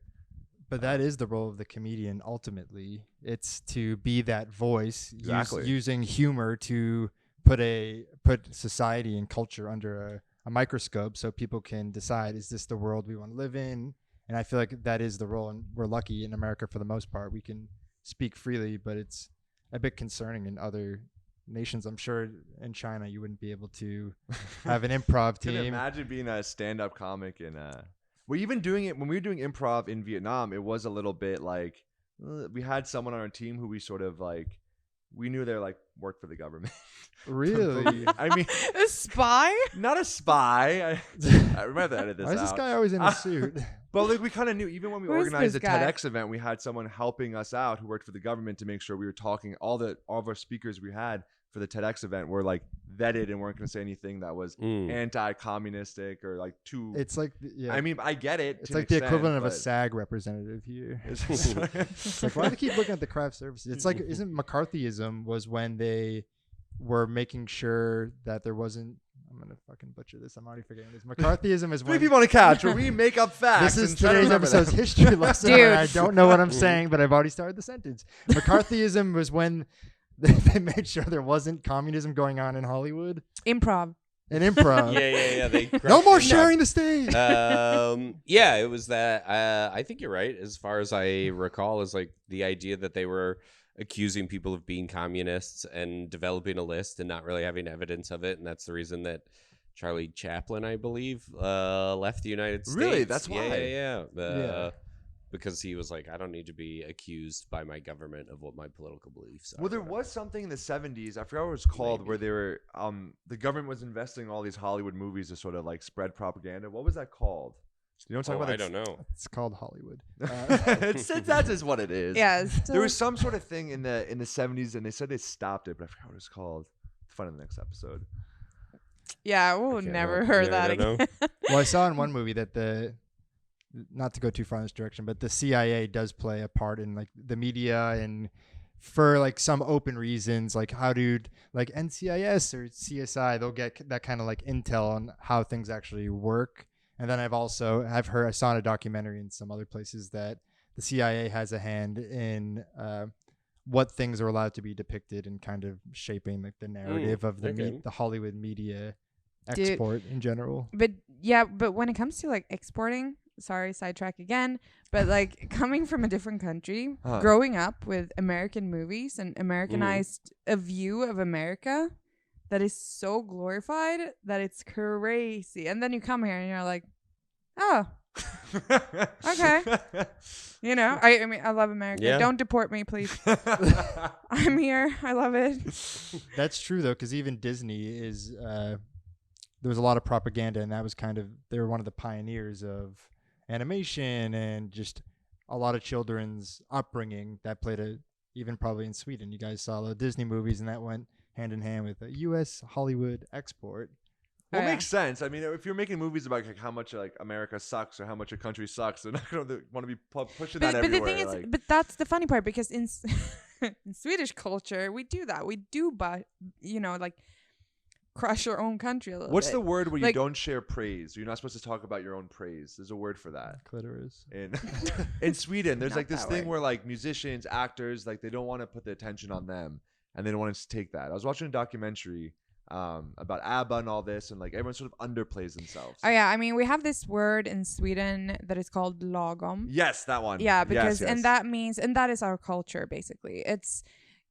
But that is the role of the comedian. Ultimately, it's to be that voice, Exactly. using humor to put society and culture under a microscope, so people can decide, is this the world we want to live in? And I feel like that is the role, and we're lucky in America for the most part. We can speak freely, but it's a bit concerning in other nations. I'm sure in China you wouldn't be able to have an improv Can you team. imagine being a stand-up comic in we're even doing it when we were doing improv in Vietnam. It was a little bit like we had someone on our team who we sort of like, we knew they're like worked for the government. Really? I mean, A spy? not a spy. I remember to edit this Why is this out. guy always in a suit? But like we kind of knew, even when we Who's organized this the guy? TEDx event, we had someone helping us out who worked for the government to make sure we were talking. All of our speakers we had for the TEDx event were like vetted and weren't going to say anything that was anti-communistic or like too. It's like, yeah. I mean, I get it. It's to an like the extent, equivalent of a but- SAG representative here. It's It's like, why do they keep looking at the craft services? It's like, isn't McCarthyism was when they were making sure that there wasn't, I'm going to fucking butcher this. I'm already forgetting this. McCarthyism is Three when, people on a couch where we make up facts. this is and try to today's remember episode's them. history lesson. Dude. And I don't know what I'm saying, but I've already started the sentence. McCarthyism was when they made sure there wasn't communism going on in Hollywood Improv. and improv. Yeah. They No more crushed it. sharing the stage. Yeah, it was that. I think you're right. As far as I recall, is like the idea that they were accusing people of being communists and developing a list and not really having evidence of it, and that's the reason that Charlie Chaplin, I believe, left the United States. Really? That's Yeah, why? Yeah. Because he was like, I don't need to be accused by my government of what my political beliefs are. Well, there was something in the 70s, I forgot what it was called, where Maybe. they were, the government was investing in all these Hollywood movies to sort of like spread propaganda. What was that called? You know what I'm Oh, talking I about? don't know. It's called Hollywood. That is what it is. Yeah. It's There was some sort of thing in the 70s, and they said they stopped it, but I forgot what it was called. It's fun in the next episode. yeah, we'll can't never remember. heard Yeah, that I don't again. Well, I saw in one movie that not to go too far in this direction, but the CIA does play a part in like the media, and for like some open reasons, like how do like NCIS or CSI, they'll get that kind of like intel on how things actually work. And then I saw in a documentary in some other places that the CIA has a hand in what things are allowed to be depicted and kind of shaping like the narrative of the Hollywood media Dude. export in general. But when it comes to like exporting, sorry, sidetrack again, but like coming from a different country, growing up with American movies and Americanized a view of America that is so glorified that it's crazy. And then you come here and you're like, oh, okay. You know, I mean, I love America. Yeah. Don't deport me, please. I'm here. I love it. That's true though, because even Disney is there was a lot of propaganda, and that was they were one of the pioneers of animation and just a lot of children's upbringing that played even probably in Sweden. You guys saw the Disney movies, and that went hand in hand with a U.S. Hollywood export. Well, Oh, it yeah. makes sense. I mean, if you're making movies about like how much like America sucks or how much a country sucks, they're not going to want to be pushing that But everywhere. the thing is, like, but that's the funny part, because in Swedish culture, we do that. We do, like crush your own country a little What's bit. the word where you Like- don't share praise? You're not supposed to talk about your own praise. There's a word for that. Clitoris. In in Sweden, there's Not like this that thing word. where like musicians, actors, like they don't want to put the attention on them, and they don't want to take that. I was watching a documentary about ABBA and all this, and like everyone sort of underplays themselves. Oh yeah, I mean we have this word in Sweden that is called lagom. Yes, that one. Yeah, Yes, because yes. and that means and that is our culture basically. It's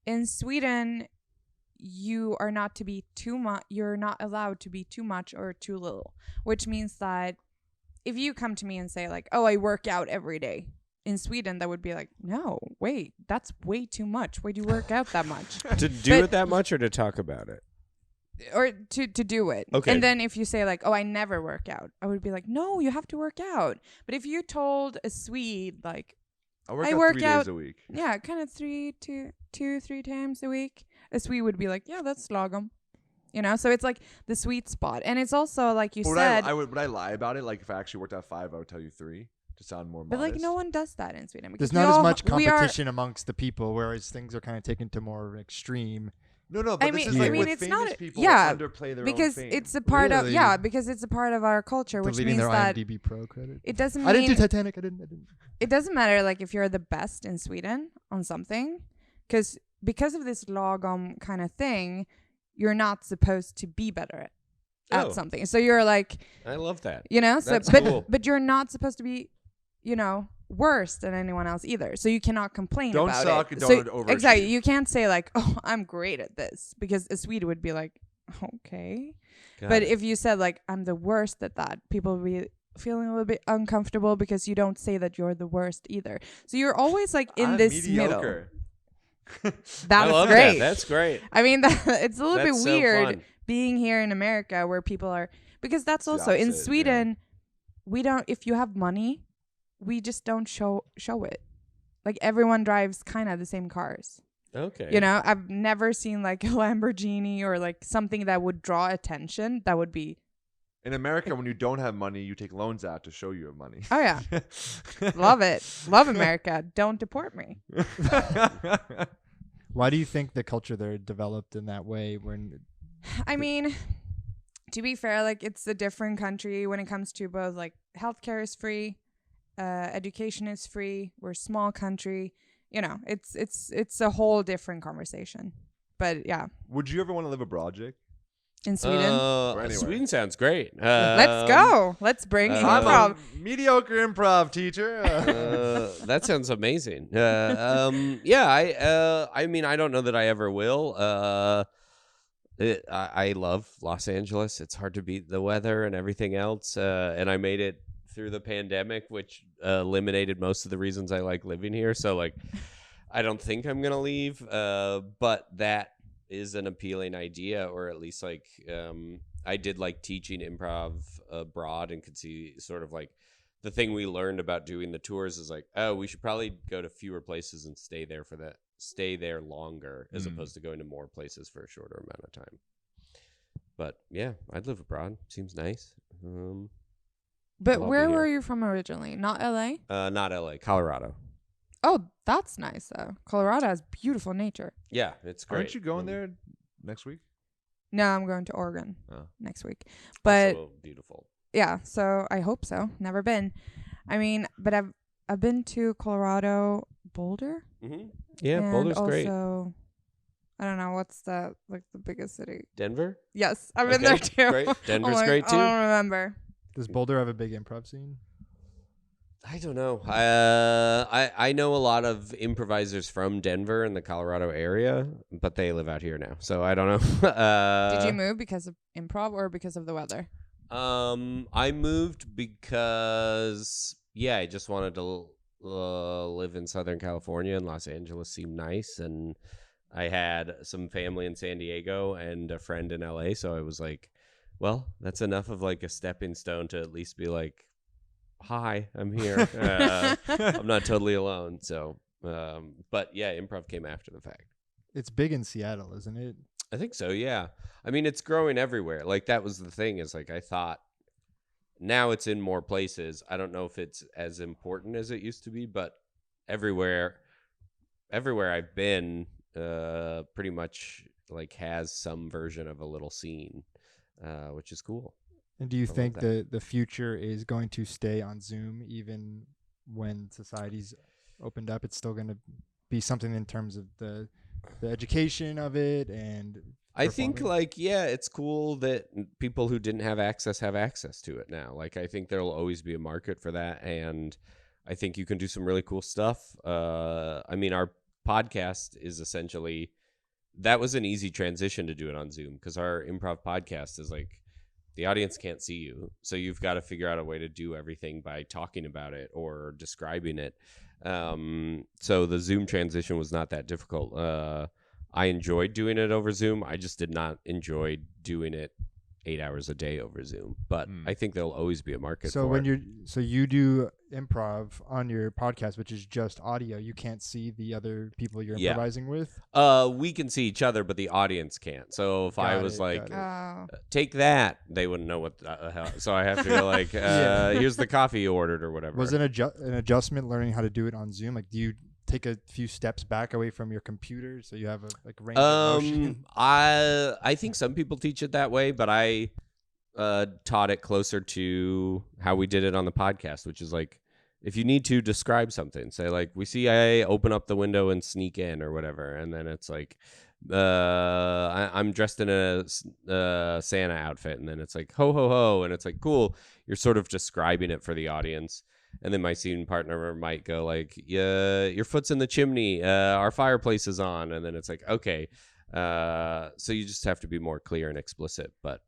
in Sweden you are not to be too much, you're not allowed to be too much or too little, which means that if you come to me and say like, "Oh, I work out every day." In Sweden that would be like, "No, wait, that's way too much. Why do you work out that much?" To do But- it that much or to talk about it? Or to do it. Okay. And then if you say like, "Oh, I never work out." I would be like, "No, you have to work out." But if you told a Swede like, I work I out work 3 out- days a week. yeah, kind of 3 times a week, a Swede would be like, "Yeah, that's lagom." You know, so it's like the sweet spot. And it's also like you But said, would I lie about it? Like if I actually worked out 5, I would tell you 3 to sound more but modest. like no one does that in Sweden. Because There's we not as all- much we are- competition amongst the people, whereas things are kind of taken to more extreme. No, but I this mean- is like I mean, with it's famous not- people yeah, underplay their because own fame. it's a part of Really? because it's a part of our culture, which Deleting means their that IMDb Pro credit. it doesn't I didn't mean do Titanic. I didn't. it doesn't matter like if you're the best in Sweden on something, because of this lagom kind of thing, you're not supposed to be better at Oh. something. So you're like, I love that. you know, so That's but cool. but you're not supposed to be, you know, worse than anyone else either. So you cannot complain Don't about suck it. and So don't exactly, overachieve. you can't say like, "Oh, I'm great at this," because a Swede would be like, "Okay." Got But it. if you said like, "I'm the worst at that," people would be feeling a little bit uncomfortable because you don't say that you're the worst either. So you're always like in I'm this middle. mediocre. That's I love great. that. That's great. I mean, it's a little That's bit so weird fun. being here in America where people are, because that's the also in opposite, yeah. Sweden, we don't, if you have money, we just don't show it. Like everyone drives kind of the same cars. Okay. You know, I've never seen like a Lamborghini or like something that would draw attention. That would be, In America, when you don't have money, you take loans out to show you have money. oh yeah, love it. Love America. Don't deport me. Why do you think the culture there developed in that way? When I mean, to be fair, like it's a different country when it comes to both like healthcare is free, education is free. We're a small country. You know, it's a whole different conversation. But yeah, Would you ever want to live abroad, Jake? in Sweden, Or anywhere. Sweden sounds great. let's go. Let's bring I'm improv. Mediocre improv teacher. That sounds amazing. Yeah, I mean, I don't know that I ever will. I love Los Angeles. It's hard to beat the weather and everything else. And I made it through the pandemic, which eliminated most of the reasons I like living here. So, like, I don't think I'm going to leave. But that is an appealing idea, or at least, like, I did like teaching improv abroad and could see sort of like the thing we learned about doing the tours is like, oh, we should probably go to fewer places and stay there longer as opposed to going to more places for a shorter amount of time. But yeah, I'd live abroad. Seems nice. But I'll be where here. were you from originally? Not LA? Not LA, Colorado. Oh, that's nice though. Colorado has beautiful nature. Yeah, it's great. Aren't you going there next week? No, I'm going to Oregon Oh. next week. But Also beautiful. yeah, so I hope so. Never been. I mean, but I've been to Colorado, Boulder. Mm-hmm. Yeah, and Boulder's also, great. I don't know what's the biggest city. Denver. Yes, I've been Okay, there too. great. Denver's Oh my- great I too. don't remember. does Boulder have a big improv scene? I don't know. I know a lot of improvisers from Denver in the Colorado area, but they live out here now, so I don't know. Did you move because of improv or because of the weather? I moved because I just wanted to live in Southern California, and Los Angeles seemed nice, and I had some family in San Diego and a friend in LA, so I was like, well, that's enough of like a stepping stone to at least be like, hi, I'm here. I'm not totally alone. So, but yeah, improv came after the fact. It's big in Seattle, isn't it? I think so, yeah. I mean, it's growing everywhere. Like, that was the thing, is like, I thought now it's in more places. I don't know if it's as important as it used to be, but everywhere I've been, pretty much like has some version of a little scene. which is cool. And do you love think that. the future is going to stay on Zoom even when society's opened up? It's still going to be something in terms of the education of it and I think performing? it's cool that people who didn't have access to it now. Like, I think there'll always be a market for that, and I think you can do some really cool stuff. I mean, our podcast is essentially, that was an easy transition to do it on Zoom, because our improv podcast is like, the audience can't see you, so you've got to figure out a way to do everything by talking about it or describing it. So the Zoom transition was not that difficult. I enjoyed doing it over Zoom. I just did not enjoy doing it 8 hours a day over Zoom. But I think there'll always be a market So for when it. you do improv on your podcast, which is just audio, you can't see the other people you're Yeah. improvising with. We can see each other, but the audience can't. So if I Got was it, like, got Oh. take that, they wouldn't know what the hell. So I have to go like, here's the coffee you ordered or whatever. Was it an adjustment learning how to do it on Zoom? Like, do you take a few steps back away from your computer so you have a range of motion? I think some people teach it that way, but I taught it closer to how we did it on the podcast, which is like, if you need to describe something, say like, we see I open up the window and sneak in or whatever, and then it's like, I'm dressed in a Santa outfit, and then it's like, ho ho ho, and it's like, cool, you're sort of describing it for the audience. And then my scene partner might go like, yeah, your foot's in the chimney, our fireplace is on, and then it's like, okay, so you just have to be more clear and explicit. But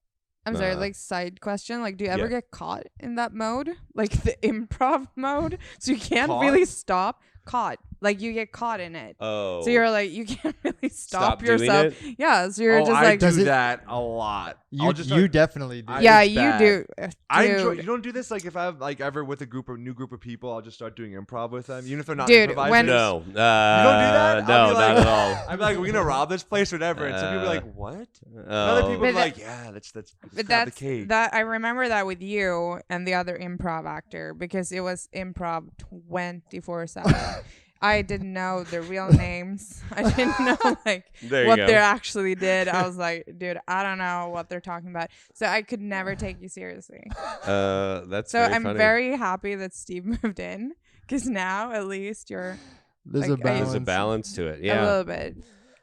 I'm sorry, like, side question. Like, do you ever Yeah. get caught in that mode? Like the improv mode? So you can't Caught? really stop. Caught. Like, you get caught in it. oh, So you're like, you can't really stop Stop doing yourself. it? Yeah, so you're just I like, do Does it- that a lot. You I'll just you start- definitely do. yeah, it's you bad. do. I enjoy. Dude. You don't do this like if I'm like ever with a new group of people. I'll just start doing improv with them, even if they're not Dude, improvisers. when- no, You don't do that? No, I'll be like, not at all. I'm like, we're gonna rob this place or whatever, and some people are like, what? And other people are But like, yeah, let's But grab the that's cake. that. I remember that with you and the other improv actor, because it was improv 24/7. I didn't know their real names. I didn't know like There you what go. they actually did. I was like, dude, I don't know what they're talking about. So I could never take you seriously. That's So very I'm funny. very happy that Steve moved in, because now at least you're There's like, a balance. There's a balance to it. a Yeah. little bit.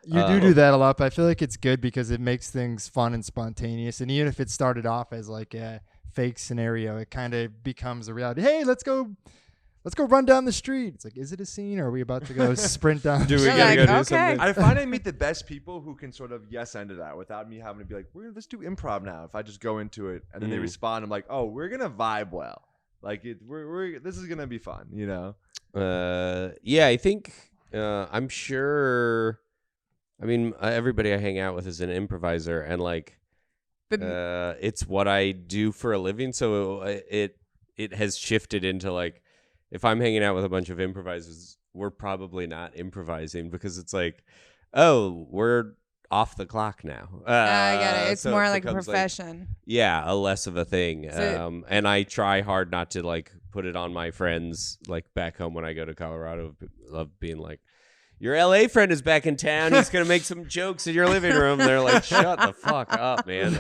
You do that a lot, but I feel like it's good because it makes things fun and spontaneous. And even if it started off as like a fake scenario, it kind of becomes a reality. Hey, let's go run down the street. It's like, is it a scene or are we about to go sprint down? Do the we You're gotta street? go like, do okay. something? I find I meet the best people who can sort of yes end to that without me having to be like, let's do improv now. If I just go into it and then they respond, I'm like, oh, we're gonna vibe well. Like this is gonna be fun, you know. Yeah, I think I'm sure. I mean, everybody I hang out with is an improviser, and like, But it's what I do for a living. So it has shifted into like, if I'm hanging out with a bunch of improvisers, we're probably not improvising, because it's like, oh, we're off the clock now. I get it. It's so more like a becomes, profession. yeah, a less of a thing. So- And I try hard not to like put it on my friends like back home when I go to Colorado, of being like, your LA friend is back in town. He's gonna make some jokes in your living room. They're like, shut the fuck up, man.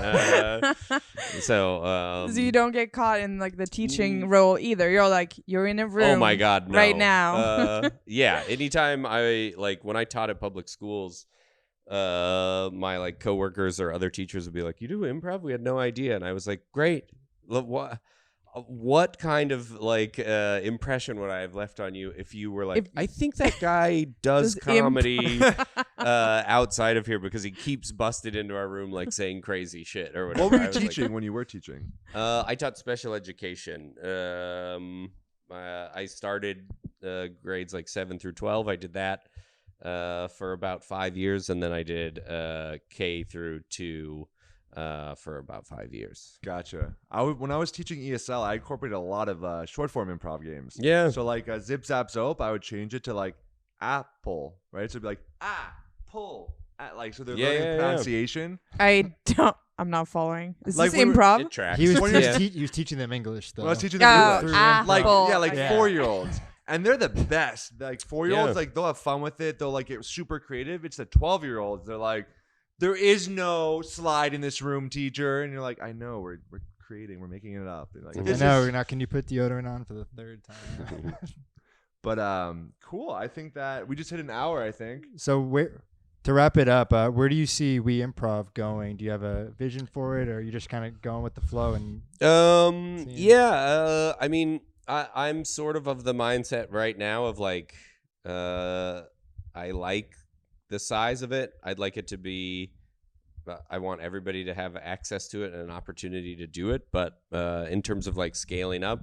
So you don't get caught in like the teaching role either. You're like, you're in a room. oh my god, no. right now. Yeah, anytime I like, when I taught at public schools, my like coworkers or other teachers would be like, you do improv? We had no idea. And I was like, great. What kind of like impression would I have left on you if you were like, I think that guy does comedy outside of here, because he keeps busted into our room like saying crazy shit or whatever. What were I you was like, teaching when you were teaching? I taught special education. I started grades like 7 through 12. I did that for about 5 years, and then I did K through 2 for about 5 years. Gotcha. When I was teaching ESL, I incorporated a lot of short form improv games. Yeah. So like Zip Zap Zope, I would change it to like apple, right? So it'd be like pull, like, so they're learning pronunciation. I'm not following. Is Like this when we- improv? It tracks. He was, When he, you're- was he was teaching them English though. When I was teaching Oh, them through like apple. like Yeah. 4-year-olds. And they're the best. Like 4-year-olds, Yeah. like they'll have fun with it. They'll like get super creative. It's the 12-year-olds. They're like, there is no slide in this room, teacher. And you're like, I know, we're making it up. And like, I it's know. just- Now, can you put deodorant on for the third time? But cool. I think that we just hit an hour, I think. So to wrap it up, where do you see We Improv going? Do you have a vision for it, or are you just kind of going with the flow? And Yeah. I mean, I'm sort of the mindset right now of like, I like the size of it. I'd like it to be. I want everybody to have access to it and an opportunity to do it. But in terms of like scaling up,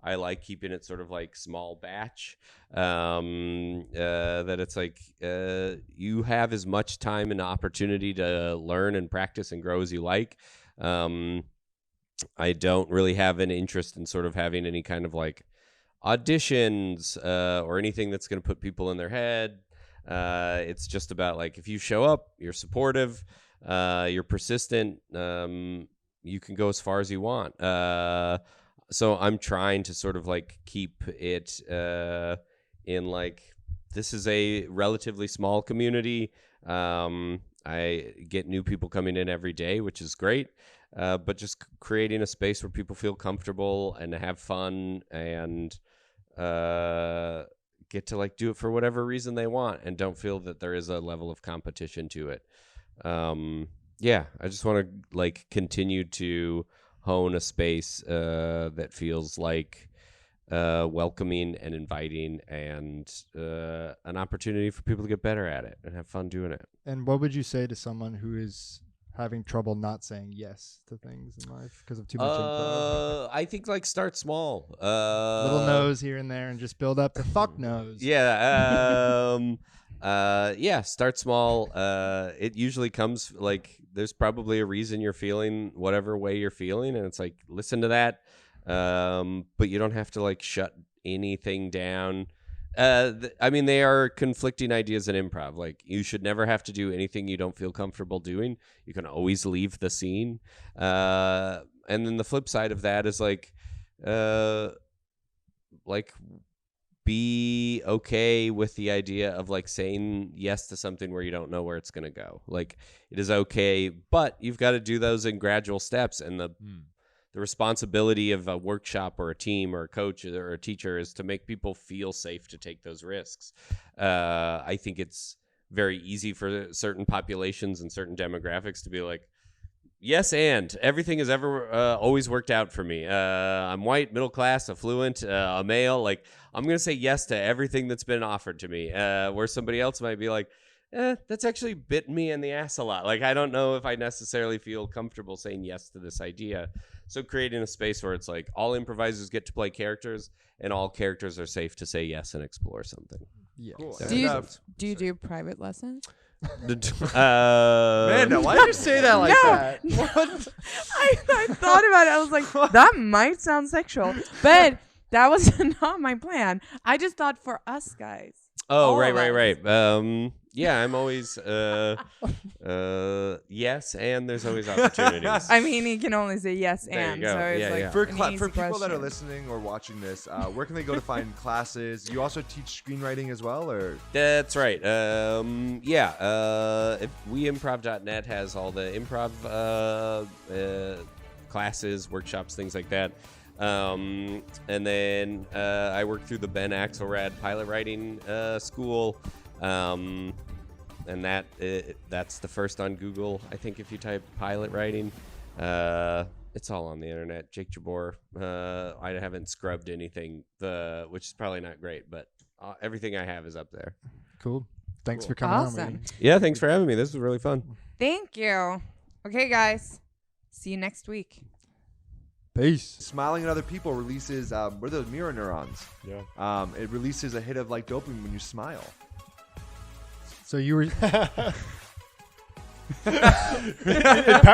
I like keeping it sort of like small batch. That it's like you have as much time and opportunity to learn and practice and grow as you like. I don't really have an interest in sort of having any kind of like auditions or anything that's going to put people in their head. It's just about like if you show up, you're supportive, you're persistent, you can go as far as you want. So I'm trying to sort of like keep it in like, this is a relatively small community. I get new people coming in every day, which is great. But just creating a space where people feel comfortable and have fun and get to like do it for whatever reason they want and don't feel that there is a level of competition to it. Yeah, I just want to like continue to hone a space that feels like welcoming and inviting and an opportunity for people to get better at it and have fun doing it. And what would you say to someone who is having trouble not saying yes to things in life because of too much improv? I think like start small. Little nose here and there and just build up the fuck nose. Yeah. Yeah, start small. It usually comes like there's probably a reason you're feeling whatever way you're feeling, and it's like listen to that. But you don't have to like shut anything down. I mean, they are conflicting ideas in improv. Like you should never have to do anything you don't feel comfortable doing. You can always leave the scene. And then the flip side of that is like be okay with the idea of like saying yes to something where you don't know where it's going to go. Like it is okay, but you've got to do those in gradual steps. And the responsibility of a workshop or a team or a coach or a teacher is to make people feel safe to take those risks. I think it's very easy for certain populations and certain demographics to be like, yes, and everything has ever always worked out for me. I'm white, middle class, affluent, a male. Like I'm going to say yes to everything that's been offered to me, where somebody else might be like, that's actually bit me in the ass a lot. Like, I don't know if I necessarily feel comfortable saying yes to this idea. So creating a space where it's like all improvisers get to play characters and all characters are safe to say yes and explore something. Yeah. Cool. Do you do private lessons? Amanda, why did you say that like that? I thought about it. I was like, that might sound sexual, but that was not my plan. I just thought for us guys. Oh, All right. of us. Yeah, I'm always yes, and there's always opportunities. I mean, he can only say yes There you and. go. So it's Yeah, like yeah. For an easy people that are question. listening or watching this, where can they go to find classes? You also teach screenwriting as well, or That's right. If weimprov.net has all the improv classes, workshops, things like that. And then I work through the Ben Axelrad pilot writing school. And that's the first on Google. I think if you type pilot writing, it's all on the internet. Jake Jabbour. I haven't scrubbed anything, which is probably not great, but everything I have is up there. Cool. Thanks Cool. for coming Awesome. on. Yeah, thanks for having me. This was really fun. Thank you. Okay, guys. See you next week. Peace. smiling at other people releases what are those mirror neurons? Yeah. It releases a hit of like dopamine when you smile. So you were. It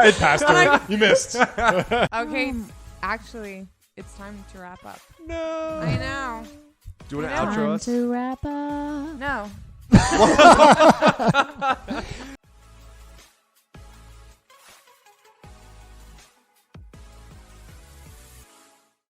passed her. You missed. Okay, actually, it's time to wrap up. No. I know. Do you want to I know. outro us? No.